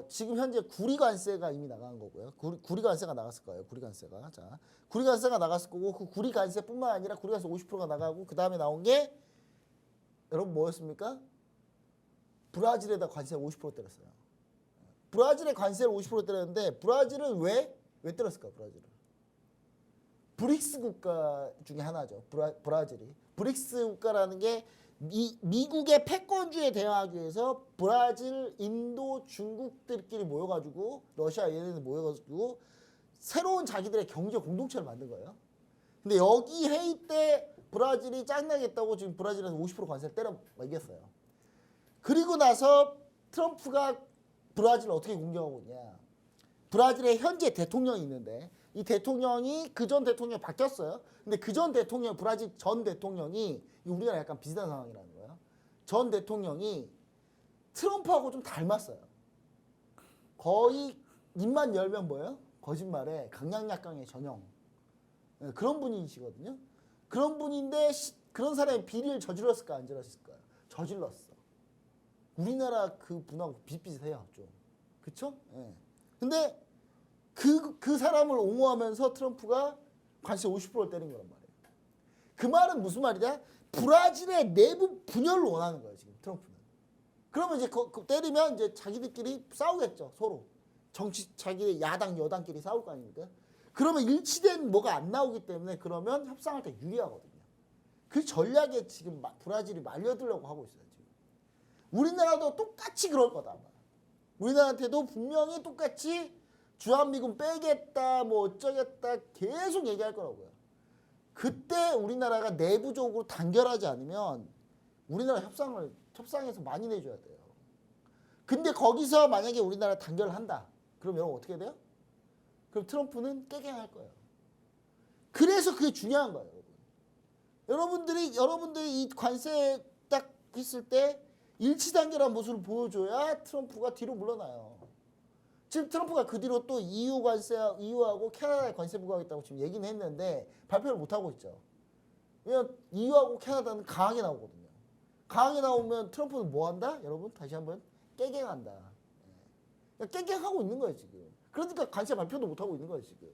지금 현재 구리관세가 이미 나간 거고요. 구리관세가 나갔을 거예요. 구리관세가. 자, 구리관세가 나갔을 거고 그 구리관세뿐만 아니라 구리관세 50%가 나가고 그 다음에 나온 게 여러분 뭐였습니까? 브라질에다 관세 50% 때렸어요. 브라질에 관세를 50% 때렸는데 브라질은 왜 때렸을까? 브라질은 브릭스 국가 중에 하나죠. 브라질이 브릭스 국가라는 게 미국의 패권주의에 대항하기 위해서 브라질, 인도, 중국들끼리 모여가지고 러시아 얘네들 모여가지고 새로운 자기들의 경제 공동체를 만든 거예요. 근데 여기 회의 때 브라질이 짱나겠다고 지금 브라질에서 50% 관세를 때려 이겼어요. 그리고 나서 트럼프가 브라질을 어떻게 공격하고 있냐. 브라질의 현재 대통령이 있는데 이 대통령이 그전 대통령이 바뀌었어요. 근데 그전 대통령, 브라질 전 대통령이 우리나라 약간 비슷한 상황이라는 거예요. 전 대통령이 트럼프하고 좀 닮았어요. 거의 입만 열면 뭐예요? 거짓말에 강약약강의 전형. 그런 분이시거든요. 그런 분인데 그런 사람이 비리를 저질렀을까 안 저질렀을까요? 저질렀어. 우리나라 그 분하고 비슷비슷해요, 좀. 그쵸? 예. 근데 그 사람을 옹호하면서 트럼프가 관세 50%를 때린 거란 말이에요. 그 말은 무슨 말이냐? 브라질의 내부 분열을 원하는 거예요, 지금 트럼프는. 그러면 이제 때리면 이제 자기들끼리 싸우겠죠, 서로. 자기 야당, 여당끼리 싸울 거 아닙니까? 그러면 일치된 뭐가 안 나오기 때문에 그러면 협상할 때 유리하거든요. 그 전략에 지금 브라질이 말려들려고 하고 있어요, 지금. 우리나라도 똑같이 그럴 거다, 아마. 우리나라한테도 분명히 똑같이 주한미군 빼겠다, 뭐 어쩌겠다 계속 얘기할 거라고요. 그때 우리나라가 내부적으로 단결하지 않으면 우리나라 협상에서 많이 내줘야 돼요. 근데 거기서 만약에 우리나라 단결을 한다. 그럼 여러분 어떻게 돼요? 그럼 트럼프는 깨갱할 거예요. 그래서 그게 중요한 거예요. 여러분들이 이 관세 딱 했을 때 일치단결한 모습을 보여줘야 트럼프가 뒤로 물러나요. 지금 트럼프가 그 뒤로 또 EU하고 캐나다에 관세 부과하겠다고 지금 얘기는 했는데 발표를 못 하고 있죠. 왜냐면 EU하고 캐나다는 강하게 나오거든요. 강하게 나오면 트럼프는 뭐 한다? 여러분 다시 한번 깨갱한다. 그러니까 깨갱하고 있는 거예요 지금. 그러니까 관세 발표도 못 하고 있는 거예요 지금.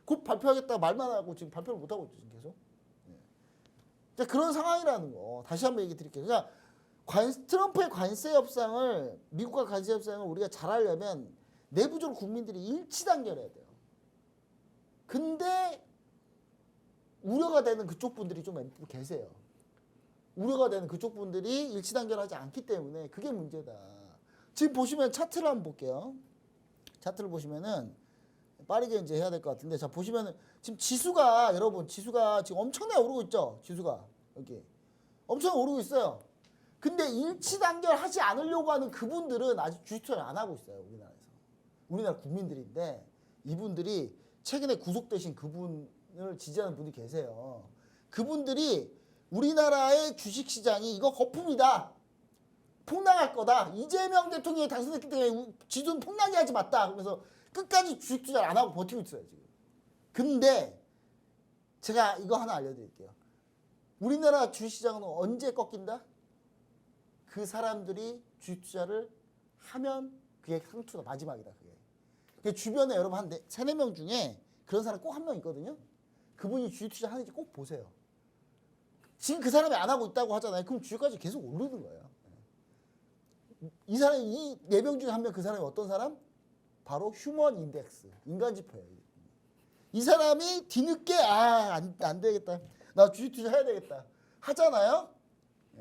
곧 발표하겠다 말만 하고 지금 발표를 못 하고 있죠 지금 계속. 자, 그런 상황이라는 거 다시 한번 얘기 드릴게요. 그러니까 트럼프의 관세 협상을 미국과 관세 협상을 우리가 잘하려면 내부적으로 국민들이 일치 단결해야 돼요. 근데 우려가 되는 그쪽 분들이 좀 계세요. 우려가 되는 그쪽 분들이 일치 단결하지 않기 때문에 그게 문제다. 지금 보시면 차트를 한번 볼게요. 차트를 보시면은 빠르게 이제 해야 될 것 같은데, 자 보시면은 지금 지수가, 여러분 지수가 지금 엄청나게 오르고 있죠. 지수가 여기 엄청 오르고 있어요. 근데 일치단결하지 않으려고 하는 그분들은 아직 주식 투자를 안 하고 있어요. 우리나라에서. 우리나라 국민들인데 이분들이 최근에 구속되신 그분을 지지하는 분이 계세요. 그분들이 우리나라의 주식시장이 이거 거품이다, 폭락할 거다, 이재명 대통령이 당선됐기 때문에 지수는 폭락이 하지 맞다, 그래서 끝까지 주식 투자를 안 하고 버티고 있어요 지금. 근데 제가 이거 하나 알려드릴게요. 우리나라 주식시장은 언제 꺾인다? 그 사람들이 주식 투자를 하면 그게 상투다, 마지막이다. 그게 주변에 여러분 한 3-4명 중에 그런 사람 꼭 한 명 있거든요. 그분이 주식 투자 하는지 꼭 보세요. 지금 그 사람이 안 하고 있다고 하잖아요. 그럼 주식까지 계속 오르는 거예요. 이 사람이, 이 4명 중에 한 명, 그 사람이 어떤 사람? 바로 휴먼 인덱스, 인간 지표예요. 이 사람이 뒤늦게 안 되겠다, 나 주식 투자 해야 되겠다 하잖아요.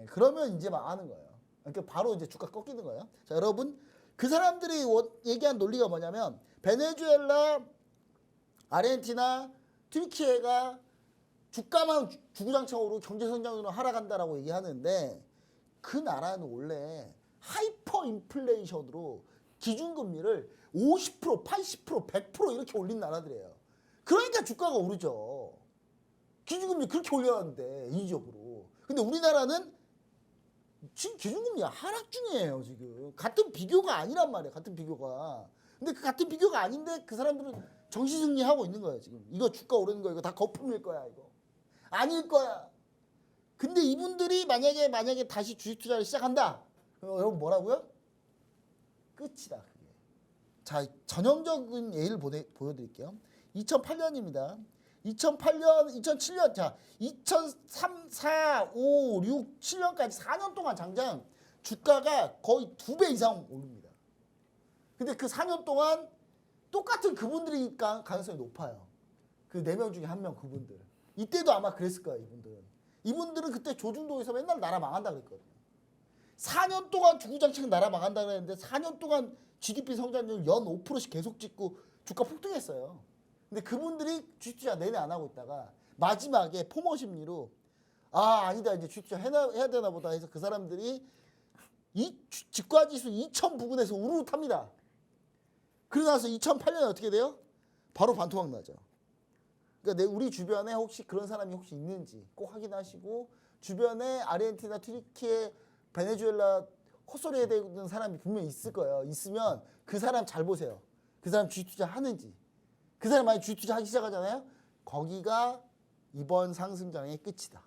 그러면 이제 망하는 거예요. 그러니까 바로 이제 주가 꺾이는 거예요. 자, 여러분, 그 사람들이 얘기한 논리가 뭐냐면, 베네수엘라, 아르헨티나, 튀르키예가 주가만 주구장창 오르고 경제 성장률은 하락한다라고 얘기하는데, 그 나라는 원래 하이퍼 인플레이션으로 기준금리를 50%, 80%, 100% 이렇게 올린 나라들이에요. 그러니까 주가가 오르죠. 기준금리 그렇게 올려놨는데, 인위적으로. 근데 우리나라는 지금 기준금리 하락 중이에요. 지금 같은 비교가 아니란 말이에요. 같은 비교가. 근데 그 같은 비교가 아닌데 그 사람들은 정신승리하고 있는 거예요. 지금 이거 주가 오르는 거, 이거 다 거품일 거야, 이거 아닐 거야. 근데 이분들이 만약에 다시 주식 투자를 시작한다, 그럼 여러분 뭐라고요? 끝이다, 그게. 자, 전형적인 예를 보여드릴게요. 2008년입니다. 2008년, 2007년, 자, 2003, 4, 5, 6, 7년까지 4년 동안 장장 주가가 거의 2배 이상 오릅니다. 근데 그 4년 동안 똑같은 그분들이니까 가능성이 높아요. 그 4명 중에 1명 그분들. 이때도 아마 그랬을 거예요, 이분들은. 이분들은 그때 조중동에서 맨날 나라 망한다 그랬거든요. 4년 동안 주구장창 나라 망한다 그랬는데 4년 동안 GDP 성장률 연 5%씩 계속 찍고 주가 폭등했어요. 근데 그분들이 주식 투자 내내 안 하고 있다가 마지막에 포모 심리로 아니다, 이제 주식 투자 해야 되나 보다 해서 그 사람들이 이 주가지수 2000 부근에서 우르르 탑니다. 그러고 나서 2008년에 어떻게 돼요? 바로 반토막 나죠. 그러니까 우리 주변에 혹시 그런 사람이 혹시 있는지 꼭 확인하시고, 주변에 아르헨티나, 튀르키예, 베네수엘라 헛소리 해야 되는 사람이 분명히 있을 거예요. 있으면 그 사람 잘 보세요. 그 사람 주식 투자 하는지. 그 사람 많이 주식 투자 하기 시작하잖아요. 거기가 이번 상승장의 끝이다.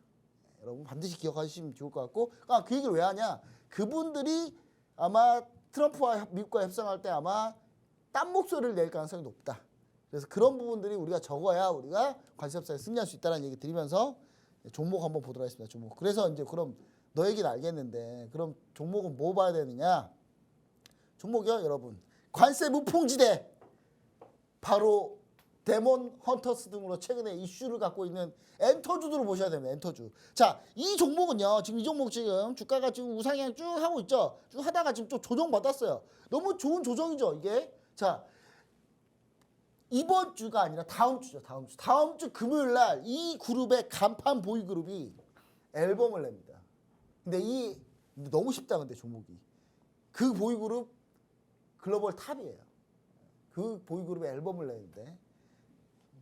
여러분 반드시 기억하시면 좋을 것 같고, 그 얘기를 왜 하냐? 그분들이 아마 트럼프와 미국과 협상할 때 아마 딴 목소리를 낼 가능성이 높다. 그래서 그런 부분들이 우리가 적어야 우리가 관세협상에 승리할 수 있다는 얘기 드리면서 종목 한번 보도록 하겠습니다. 종목. 그래서 이제 그럼 너 얘기는 알겠는데, 그럼 종목은 뭐 봐야 되느냐? 종목이요, 여러분. 관세 무풍지대. 바로 데몬 헌터스 등으로 최근에 이슈를 갖고 있는 엔터주들을 보셔야 됩니다. 엔터주. 자, 이 종목은요, 지금 이 종목 지금 주가가 지금 우상향 쭉 하고 있죠. 쭉 하다가 지금 좀 조정받았어요. 너무 좋은 조정이죠, 이게. 자, 이번 주가 아니라 다음 주죠. 다음 주 금요일 날 이 그룹의 간판 보이 그룹이 앨범을 냅니다. 근데 너무 쉽다, 근데 종목이. 그 보이 그룹 글로벌 탑이에요. 그 보이 그룹의 앨범을 내는데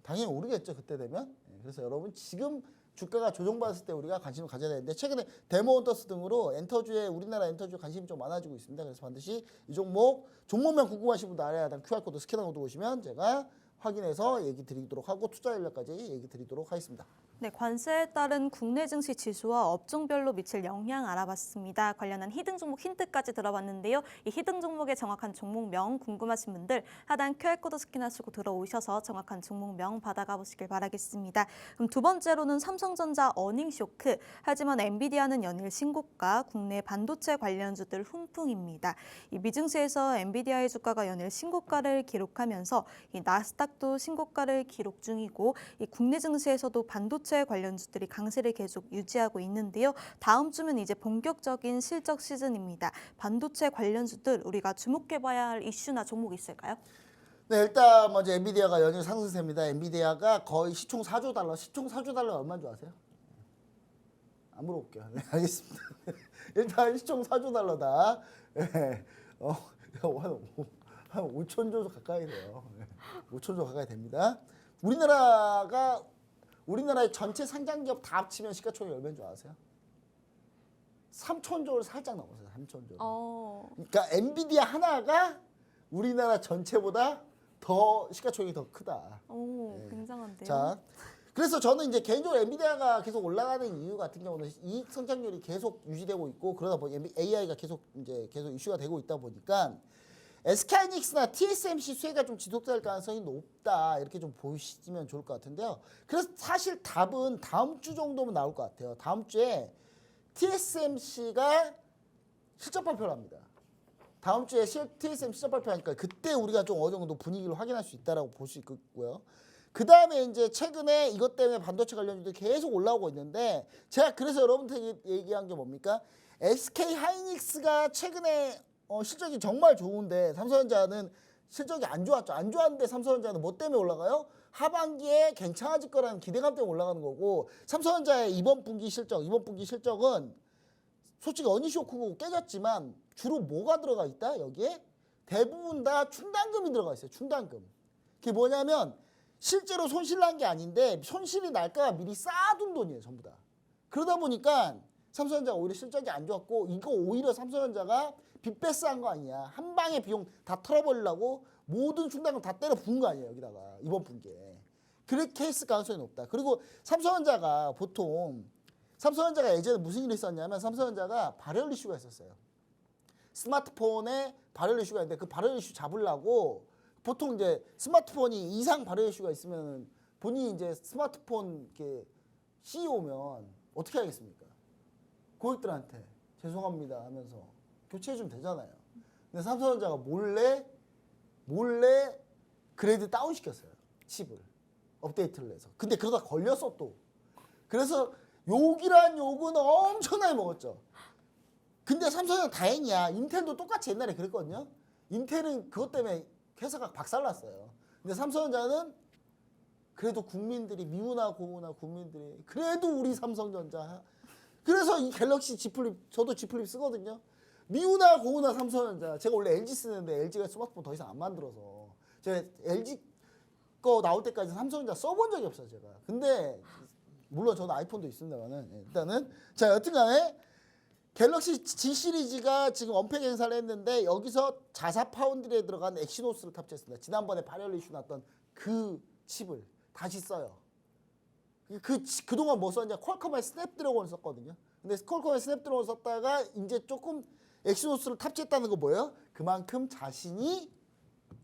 당연히 오르겠죠, 그때 되면. 그래서 여러분 지금 주가가 조정받았을 때 우리가 관심을 가져야 되는데, 최근에 데모헌터스 등으로 엔터주에, 우리나라 엔터주에 관심이 좀 많아지고 있습니다. 그래서 반드시 이 종목만 궁금하신 분들 아래에 하단 QR코드 스캔하고 들어오시면 제가 확인해서 얘기 드리도록 하고, 투자 전략까지 얘기 드리도록 하겠습니다. 네, 관세에 따른 국내 증시 지수와 업종별로 미칠 영향 알아봤습니다. 관련한 히든 종목 힌트까지 들어봤는데요. 이 히든 종목의 정확한 종목명 궁금하신 분들 하단 QR코드 스캔하시고 들어오셔서 정확한 종목명 받아가 보시길 바라겠습니다. 그럼 두 번째로는 삼성전자 어닝 쇼크. 하지만 엔비디아는 연일 신고가, 국내 반도체 관련주들 훈풍입니다. 이 미증시에서 엔비디아의 주가가 연일 신고가를 기록하면서 이 나스닥도 신고가를 기록 중이고, 이 국내 증시에서도 반도체 반도체 관련주들이 강세를 계속 유지하고 있는데요. 다음 주면 이제 본격적인 실적 시즌입니다. 반도체 관련주들 우리가 주목해봐야 할 이슈나 종목 있을까요? 네, 일단 먼저 엔비디아가 연일 상승세입니다. 엔비디아가 거의 시총 4조 달러. 시총 4조 달러 얼마인 줄 아세요? 안 물어볼게요. 네, 알겠습니다. 일단 시총 4조 달러다. 네, 한 5천조 가까이 돼요. 5천조 가까이 됩니다. 우리나라의 전체 상장기업 다 합치면 시가총액 얼마인 줄 아세요? 3천조를 살짝 넘었어요. 3천조. 그러니까 엔비디아 하나가 우리나라 전체보다 더 시가총액이 더 크다. 오, 굉장한데요. 자, 그래서 저는 이제 개인적으로 엔비디아가 계속 올라가는 이유 같은 경우는 이익 성장률이 계속 유지되고 있고 그러다 보니 AI가 계속 이슈가 되고 있다 보니까 SK하이닉스나 TSMC 수혜가 좀 지속될 가능성이 높다 이렇게 좀 보시면 좋을 것 같은데요. 그래서 사실 답은 다음 주 정도면 나올 것 같아요. 다음 주에 TSMC가 실적 발표를 합니다. 다음 주에 TSM 실적 발표하니까 그때 우리가 좀 어느 정도 분위기를 확인할 수 있다라고 볼 수 있고요. 그 다음에 이제 최근에 이것 때문에 반도체 관련주들이 계속 올라오고 있는데 제가 그래서 여러분한테 얘기한 게 뭡니까? SK 하이닉스가 최근에 실적이 정말 좋은데 삼성전자는 실적이 안 좋았죠. 안 좋았는데 삼성전자는 뭐 때문에 올라가요? 하반기에 괜찮아질 거라는 기대감 때문에 올라가는 거고 삼성전자의 이번 분기 실적은 솔직히 어니쇼크고 깨졌지만 주로 뭐가 들어가 있다? 여기에 대부분 다 충당금이 들어가 있어요. 충당금. 그게 뭐냐면 실제로 손실 난 게 아닌데 손실이 날까 봐 미리 쌓아둔 돈이에요. 전부 다. 그러다 보니까 삼성전자가 오히려 실적이 안 좋았고 이거 오히려 삼성전자가 빚배스한 거 아니야. 한 방에 비용 다 털어버리려고 모든 충당금 다 때려 부은 거 아니에요. 여기다가 이번 분기에. 그렇게 했을 가능성이 높다. 그리고 삼성전자가 예전에 무슨 일이 있었냐면 삼성전자가 발열 이슈가 있었어요. 스마트폰에 발열 이슈가 있는데 그 발열 이슈 잡으려고 보통 이제 스마트폰이 이상 발열 이슈가 있으면 본인이 이제 스마트폰 이렇게 CEO면 어떻게 하겠습니까? 고객들한테 죄송합니다 하면서 교체해주면 되잖아요. 근데 삼성전자가 몰래 그레이드 다운 시켰어요. 칩을 업데이트를 해서. 근데 그러다 걸렸어 또. 그래서 욕이란 욕은 엄청나게 먹었죠. 근데 삼성은 다행이야. 인텔도 똑같이 옛날에 그랬거든요. 인텔은 그것 때문에 회사가 박살났어요. 근데 삼성전자는 그래도 국민들이 미우나 고우나 국민들이 그래도 우리 삼성전자. 그래서 이 갤럭시 Z 플립 저도 Z 플립 쓰거든요. 미우나 고우나 삼성전자. 제가 원래 LG 쓰는데 LG가 스마트폰 더 이상 안 만들어서 제가 LG 거 나올 때까지 삼성전자 써본 적이 없어요 제가. 근데 물론 저는 아이폰도 있습니다만은 일단은 자 여튼간에 갤럭시 G 시리즈가 지금 언팩 행사를 했는데 여기서 자사 파운드리에 들어간 엑시노스를 탑재했습니다. 지난번에 발열 이슈 났던 그 칩을 다시 써요. 그동안 뭐 썼냐? 퀄컴의 스냅드래곤을 썼거든요. 근데 퀄컴의 스냅드래곤을 썼다가 이제 조금 엑시노스를 탑재했다는 거 뭐예요? 그만큼 자신이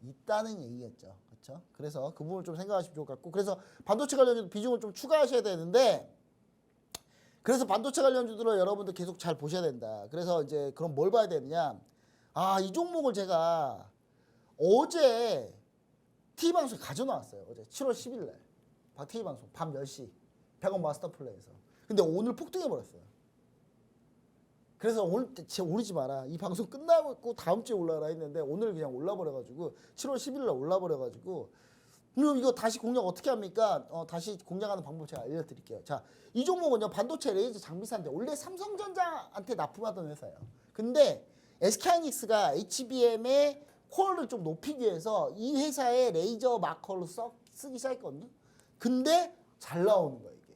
있다는 얘기겠죠. 그렇죠? 그래서 그 부분을 좀 생각하시면 좋을 것 같고 그래서 반도체 관련주 비중을 좀 추가하셔야 되는데 그래서 반도체 관련주들을 여러분들 계속 잘 보셔야 된다. 그래서 이제 그럼 뭘 봐야 되느냐? 이 종목을 제가 어제 TV방송에 가져나왔어요. 어제 7월 10일 날. TV방송 밤 10시 100원 마스터 플레이에서. 근데 오늘 폭등해버렸어요. 그래서 오늘 오르지 마라. 이 방송 끝나고 다음 주에 올라가라 했는데 오늘 그냥 올라버려가지고 7월 10일 날 올라버려가지고 그럼 이거 다시 공략 어떻게 합니까? 다시 공략하는 방법 제가 알려드릴게요. 자, 이 종목은요 반도체 레이저 장비사인데 원래 삼성전자한테 납품하던 회사예요. 근데 SK하이닉스가 HBM의 퀄을 좀 높이기 위해서 이 회사의 레이저 마커로 쓰기 시작했거든요. 근데 잘 나오는 거예요 이게.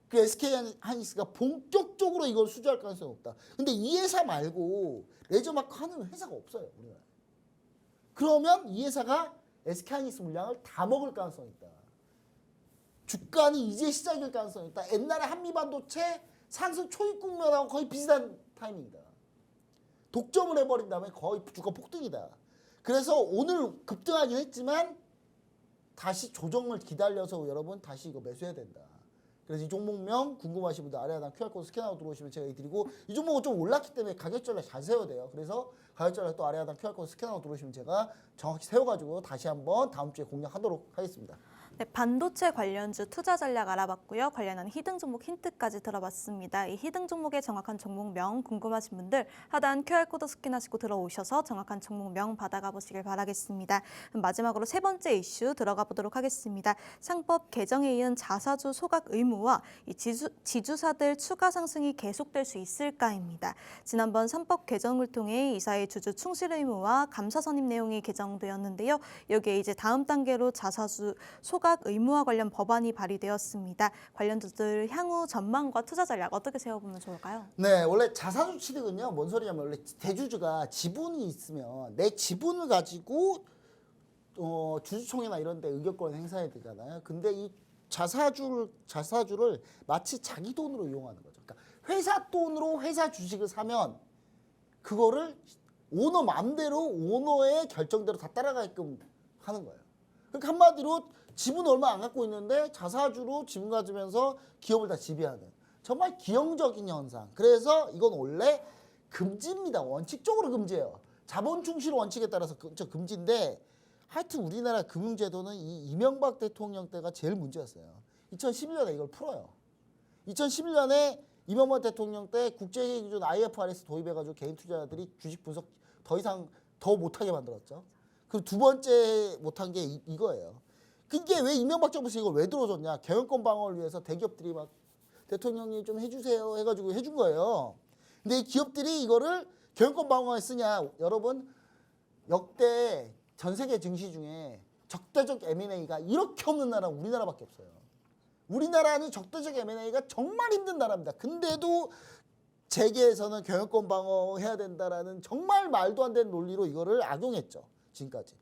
그 SK하이닉스가 본격적으로 이걸 수주할 가능성이 높다. 근데 이 회사 말고 레이저 마커 하는 회사가 없어요 우리나라에. 그러면 이 회사가 SK하이닉스 물량을 다 먹을 가능성이 있다. 주가는 이제 시작일 가능성이 있다. 옛날에 한미반도체 상승 초입 국면하고 거의 비슷한 타이밍이다. 독점을 해버린 다음에 거의 주가 폭등이다. 그래서 오늘 급등하긴 했지만 다시 조정을 기다려서 여러분 다시 이거 매수해야 된다. 그래서 이 종목명 궁금하신 분들 아래 하단 QR코드 스캔하고 들어오시면 제가 드리고 이 종목은 좀 올랐기 때문에 가격 전략 잘 세워야 돼요. 그래서 가격 전략 또 아래 하단 QR코드 스캔하고 들어오시면 제가 정확히 세워가지고 다시 한번 다음 주에 공략하도록 하겠습니다. 네, 반도체 관련주 투자 전략 알아봤고요. 관련한 히든 종목 힌트까지 들어봤습니다. 이 히든 종목의 정확한 종목명 궁금하신 분들 하단 QR코드 스캔하시고 들어오셔서 정확한 종목명 받아가 보시길 바라겠습니다. 마지막으로 세 번째 이슈 들어가 보도록 하겠습니다. 상법 개정에 이은 자사주 소각 의무와 이 지주사들 추가 상승이 계속될 수 있을까입니다. 지난번 3법 개정을 통해 이사의 주주 충실 의무와 감사 선임 내용이 개정되었는데요. 여기에 이제 다음 단계로 자사주 소각 의무화 관련 법안이 발의되었습니다. 관련주들 향후 전망과 투자 전략 어떻게 세워보면 좋을까요? 네, 원래 자사주 취득은요, 뭔 소리냐면 원래 대주주가 지분이 있으면 내 지분을 가지고 주주총회나 이런 데 의결권을 행사해야 되잖아요. 근데 이 자사주를 마치 자기 돈으로 이용하는 거죠. 그러니까 회사 돈으로 회사 주식을 사면 그거를 오너 마음대로 오너의 결정대로 다 따라가게끔 하는 거예요. 그러니까 한마디로 지분 얼마 안 갖고 있는데 자사주로 지분 가지면서 기업을 다 지배하는 정말 기형적인 현상. 그래서 이건 원래 금지입니다. 원칙적으로 금지예요. 자본 충실 원칙에 따라서 금지인데 하여튼 우리나라 금융제도는 이 이명박 대통령 때가 제일 문제였어요. 2011년에 이걸 풀어요. 2011년에 이명박 대통령 때 국제기준 IFRS 도입해가지고 개인 투자자들이 주식 분석 더 이상 더 못하게 만들었죠. 그리고 두 번째 못한 게 이거예요. 그게 왜 이명박 정부에서 이걸 왜 들어줬냐? 경영권 방어를 위해서 대기업들이 막 대통령님 좀 해주세요 해가지고 해준 거예요. 근데 이 기업들이 이거를 경영권 방어에 쓰냐? 여러분 역대 전 세계 증시 중에 적대적 M&A가 이렇게 없는 나라 우리나라밖에 없어요. 우리나라는 적대적 M&A가 정말 힘든 나라입니다. 근데도 재계에서는 경영권 방어해야 된다라는 정말 말도 안 되는 논리로 이거를 악용했죠. 지금까지.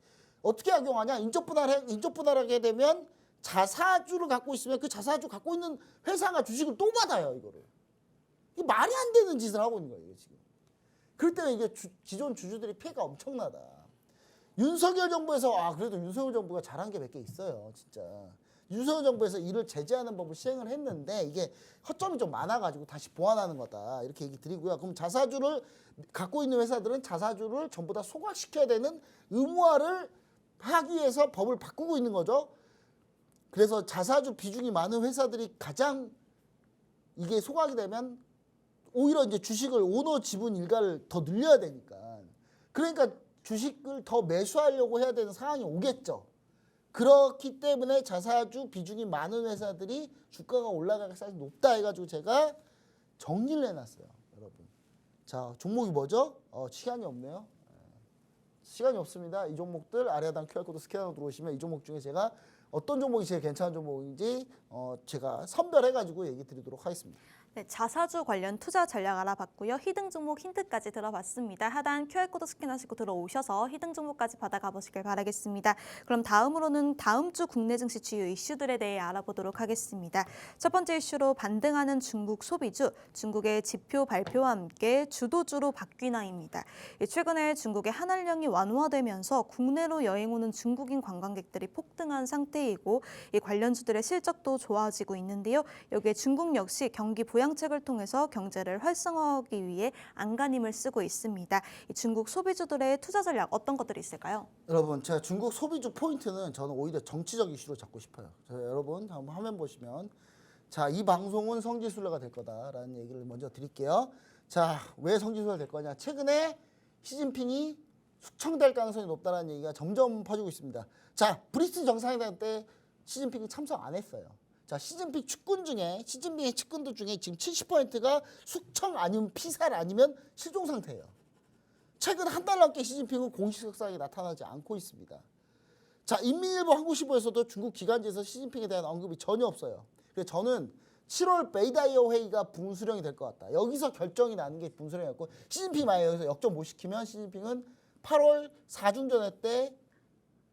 어떻게 악용하냐? 인적 분할하게 되면 자사주를 갖고 있으면 그 자사주 갖고 있는 회사가 주식을 또 받아요. 이거를. 이게 말이 안 되는 짓을 하고 있는 거예요. 지금. 그럴 때는 이게 기존 주주들이 피해가 엄청나다. 윤석열 정부에서 그래도 윤석열 정부가 잘한 게 몇 개 있어요. 진짜. 윤석열 정부에서 이를 제재하는 법을 시행을 했는데 이게 허점이 좀 많아가지고 다시 보완하는 거다. 이렇게 얘기 드리고요. 그럼 자사주를 갖고 있는 회사들은 자사주를 전부 다 소각시켜야 되는 의무화를 하기 위해서 법을 바꾸고 있는 거죠. 그래서 자사주 비중이 많은 회사들이 가장 이게 소각이 되면 오히려 이제 주식을 오너 지분 일가를 더 늘려야 되니까. 그러니까 주식을 더 매수하려고 해야 되는 상황이 오겠죠. 그렇기 때문에 자사주 비중이 많은 회사들이 주가가 올라갈 가능성이 높다 해가지고 제가 정리를 해놨어요. 여러분. 자, 종목이 뭐죠? 시간이 없네요. 시간이 없습니다. 이 종목들 아래 하단 QR코드 스캔하고 들어오시면 이 종목 중에 제가 어떤 종목이 제일 괜찮은 종목인지 제가 선별해가지고 얘기 드리도록 하겠습니다. 네, 자사주 관련 투자 전략 알아봤고요. 히든 종목 힌트까지 들어봤습니다. 하단 QR코드 스캔하시고 들어오셔서 히든 종목까지 받아가 보시길 바라겠습니다. 그럼 다음으로는 다음 주 국내 증시 주요 이슈들에 대해 알아보도록 하겠습니다. 첫 번째 이슈로 반등하는 중국 소비주, 중국의 지표 발표와 함께 주도주로 바뀌나입니다. 최근에 중국의 한한령이 완화되면서 국내로 여행 오는 중국인 관광객들이 폭등한 상태이고 이 관련주들의 실적도 좋아지고 있는데요. 여기에 중국 역시 경기 부양책을 통해서 경제를 활성화하기 위해 안간힘을 쓰고 있습니다. 이 중국 소비주들의 투자 전략 어떤 것들이 있을까요? 여러분, 제가 중국 소비주 포인트는 저는 오히려 정치적 이슈로 잡고 싶어요. 여러분 한번 화면 보시면 자, 이 방송은 성지순례가 될 거다라는 얘기를 먼저 드릴게요. 자, 왜 성지순례가 될 거냐? 최근에 시진핑이 숙청될 가능성이 높다는 얘기가 점점 퍼지고 있습니다. 자, 브리스 정상회담 때 시진핑이 참석 안 했어요. 자, 시진핑의 측근들 중에 지금 70%가 숙청 아니면 피살 아니면 실종 상태예요. 최근 한 달 넘게 시진핑은 공식 석상에 나타나지 않고 있습니다. 자, 인민일보 한국시보에서도 중국 기관지에서 시진핑에 대한 언급이 전혀 없어요. 그래서 저는 7월 베이다이어 회의가 분수령이 될 것 같다. 여기서 결정이 나는 게 분수령이었고 시진핑이 만약에 여기서 역전 못 시키면 시진핑은 8월 4중전회 때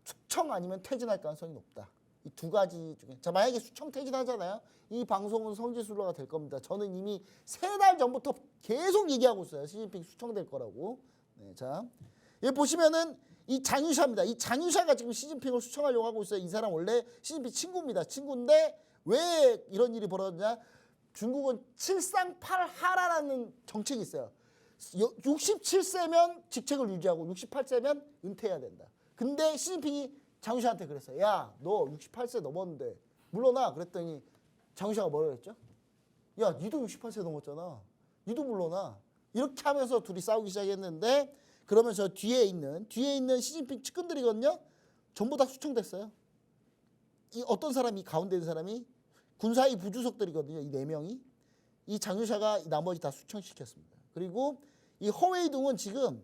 숙청 아니면 퇴진할 가능성이 높다. 이 두 가지 중에 자, 만약에 수청 퇴진하잖아요. 이 방송은 성지순례가 될 겁니다. 저는 이미 3달 전부터 계속 얘기하고 있어요. 시진핑 수청될 거라고. 네, 자, 여기 보시면은 이 장유샤입니다. 이 장유샤가 지금 시진핑을 수청하려고 하고 있어요. 이 사람 원래 시진핑 친구입니다. 친구인데 왜 이런 일이 벌어졌냐? 중국은 7상팔하라는 정책이 있어요. 67세면 직책을 유지하고 68세면 은퇴해야 된다. 근데 시진핑이 장유샤한테 그랬어요. 야, 너 68세 넘었는데 물러나. 그랬더니 장유샤가 뭐라고 했죠? 야, 니도 68세 넘었잖아. 니도 물러나. 이렇게 하면서 둘이 싸우기 시작했는데 그러면서 뒤에 있는 시진핑 측근들이거든요. 전부 다 수청됐어요. 이 어떤 사람이 가운데 있는 사람이 군사위 부주석들이거든요. 이 4명이. 이 장유샤가 나머지 다 수청시켰습니다. 그리고 이 허웨이둥은 지금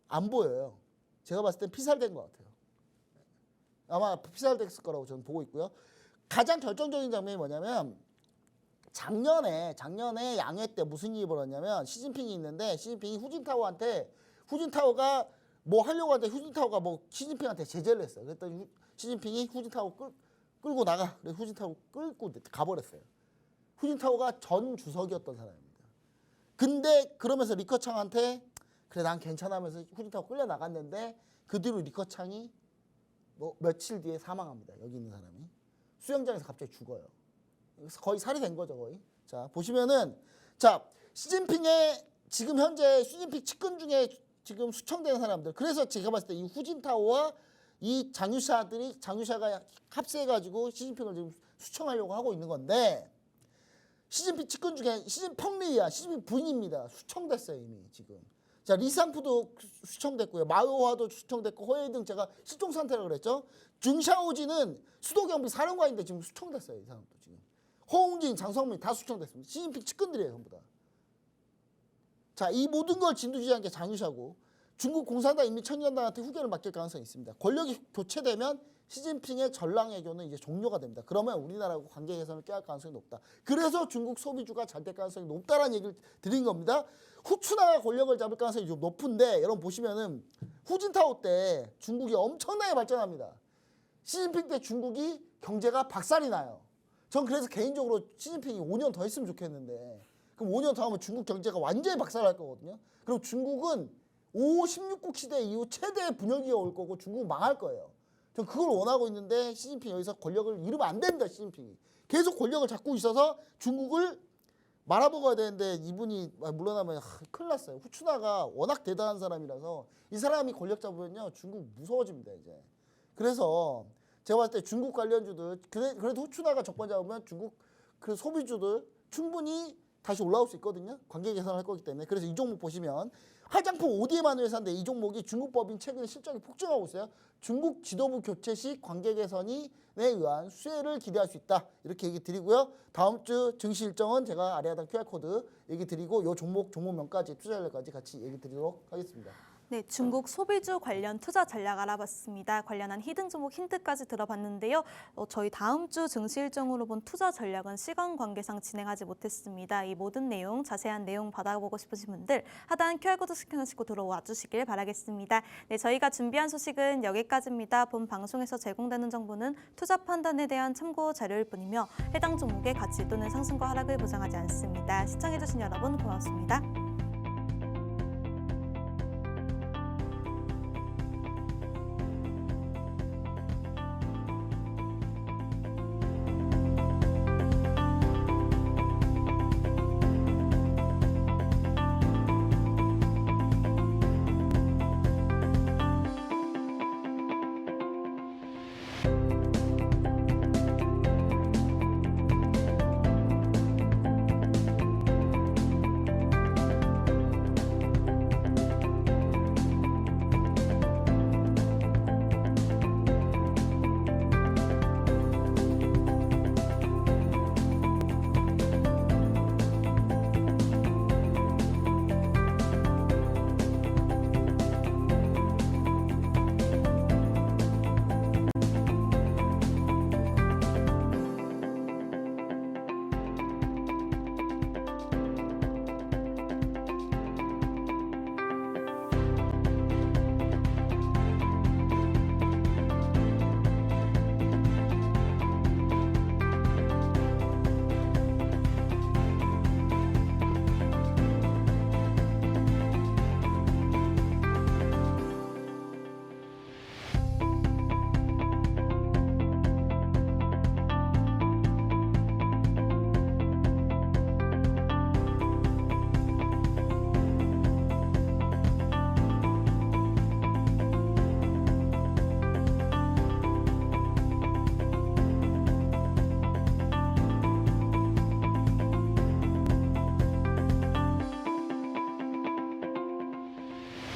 안 보여요. 제가 봤을 땐 피살된 것 같아요. 아마 피살됐을 거라고 저는 보고 있고요. 가장 결정적인 장면이 뭐냐면 작년에 양회 때 무슨 일이 벌어졌냐면 시진핑이 있는데 시진핑이 후진타오가 뭐 하려고 하는데 후진타오가 뭐 시진핑한테 제재를 했어요. 그랬더니 시진핑이 후진타오 끌고 나가. 그래서 후진타오 끌고 가버렸어요. 후진타오가 전 주석이었던 사람입니다. 근데 그러면서 리커창한테 그래 난 괜찮아하면서 후진타오 끌려 나갔는데 그 뒤로 리커창이 뭐 며칠 뒤에 사망합니다. 여기 있는 사람이 수영장에서 갑자기 죽어요. 거의 살이 된 거죠 거의. 자 보시면은 자 시진핑의 지금 현재 시진핑 측근 중에 지금 수청되는 사람들. 그래서 제가 봤을 때 이 후진타오와 이 장유샤가 합세해가지고 시진핑을 지금 수청하려고 하고 있는 건데 시진핑 측근 중에 시진핑 부인입니다. 수청됐어요 이미 지금. 자 리상푸도 수청됐고요. 마오화도 수청됐고 허웨이등 제가 실종 상태라고 그랬죠. 중샤오지는 수도경비 사령관인데 지금 수청됐어요 이 사람도 지금. 허웅진, 장성민 다 수청됐습니다. 시진핑 측근들이에요 전부 다. 자 이 모든 걸 진두지휘한 게 장유샤고 중국 공산당 인민청년단한테 후계를 맡길 가능성이 있습니다. 권력이 교체되면 시진핑의 전랑외교는 이제 종료가 됩니다. 그러면 우리나라하고 관계 개선을 깨할 가능성이 높다. 그래서 중국 소비주가 잘 될 가능성이 높다라는 얘기를 드린 겁니다. 후추나가 권력을 잡을 가능성이 좀 높은데 여러분 보시면은 후진타오 때 중국이 엄청나게 발전합니다. 시진핑 때 중국이 경제가 박살이 나요. 전 그래서 개인적으로 시진핑이 5년 더 했으면 좋겠는데 그럼 5년 더 하면 중국 경제가 완전히 박살날 거거든요. 그럼 중국은 16국 시대 이후 최대의 분열기가 올 거고 중국은 망할 거예요. 전 그걸 원하고 있는데 시진핑이 여기서 권력을 잃으면 안 됩니다. 시진핑이. 계속 권력을 잡고 있어서 중국을 말아먹어야 되는데 이분이 물러나면 큰일 났어요. 후추나가 워낙 대단한 사람이라서 이 사람이 권력 잡으면요 중국 무서워집니다 이제. 그래서 제가 봤을 때 중국 관련주들 그래도 후추나가 정권 잡으면 중국 그 소비주들 충분히 다시 올라올 수 있거든요. 관계 개선을 할 거기 때문에. 그래서 이 종목 보시면 화장품 ODM 회사인데 이 종목이 중국 법인 최근에 실적이 폭증하고 있어요. 중국 지도부 교체 시 관계 개선에 의한 수혜를 기대할 수 있다. 이렇게 얘기 드리고요. 다음 주 증시 일정은 제가 아래 하단 QR코드 얘기 드리고 이 종목명까지 투자 전략까지 같이 얘기 드리도록 하겠습니다. 네, 중국 소비주 관련 투자 전략 알아봤습니다. 관련한 히든 종목 힌트까지 들어봤는데요. 저희 다음 주 증시 일정으로 본 투자 전략은 시간 관계상 진행하지 못했습니다. 이 모든 내용, 자세한 내용 받아보고 싶으신 분들 하단 QR코드 스캔하시고 들어와 주시길 바라겠습니다. 네, 저희가 준비한 소식은 여기까지입니다. 본 방송에서 제공되는 정보는 투자 판단에 대한 참고 자료일 뿐이며 해당 종목의 가치 또는 상승과 하락을 보장하지 않습니다. 시청해주신 여러분 고맙습니다.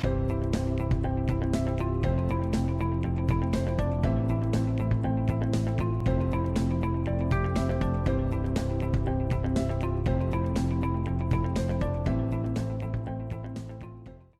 네.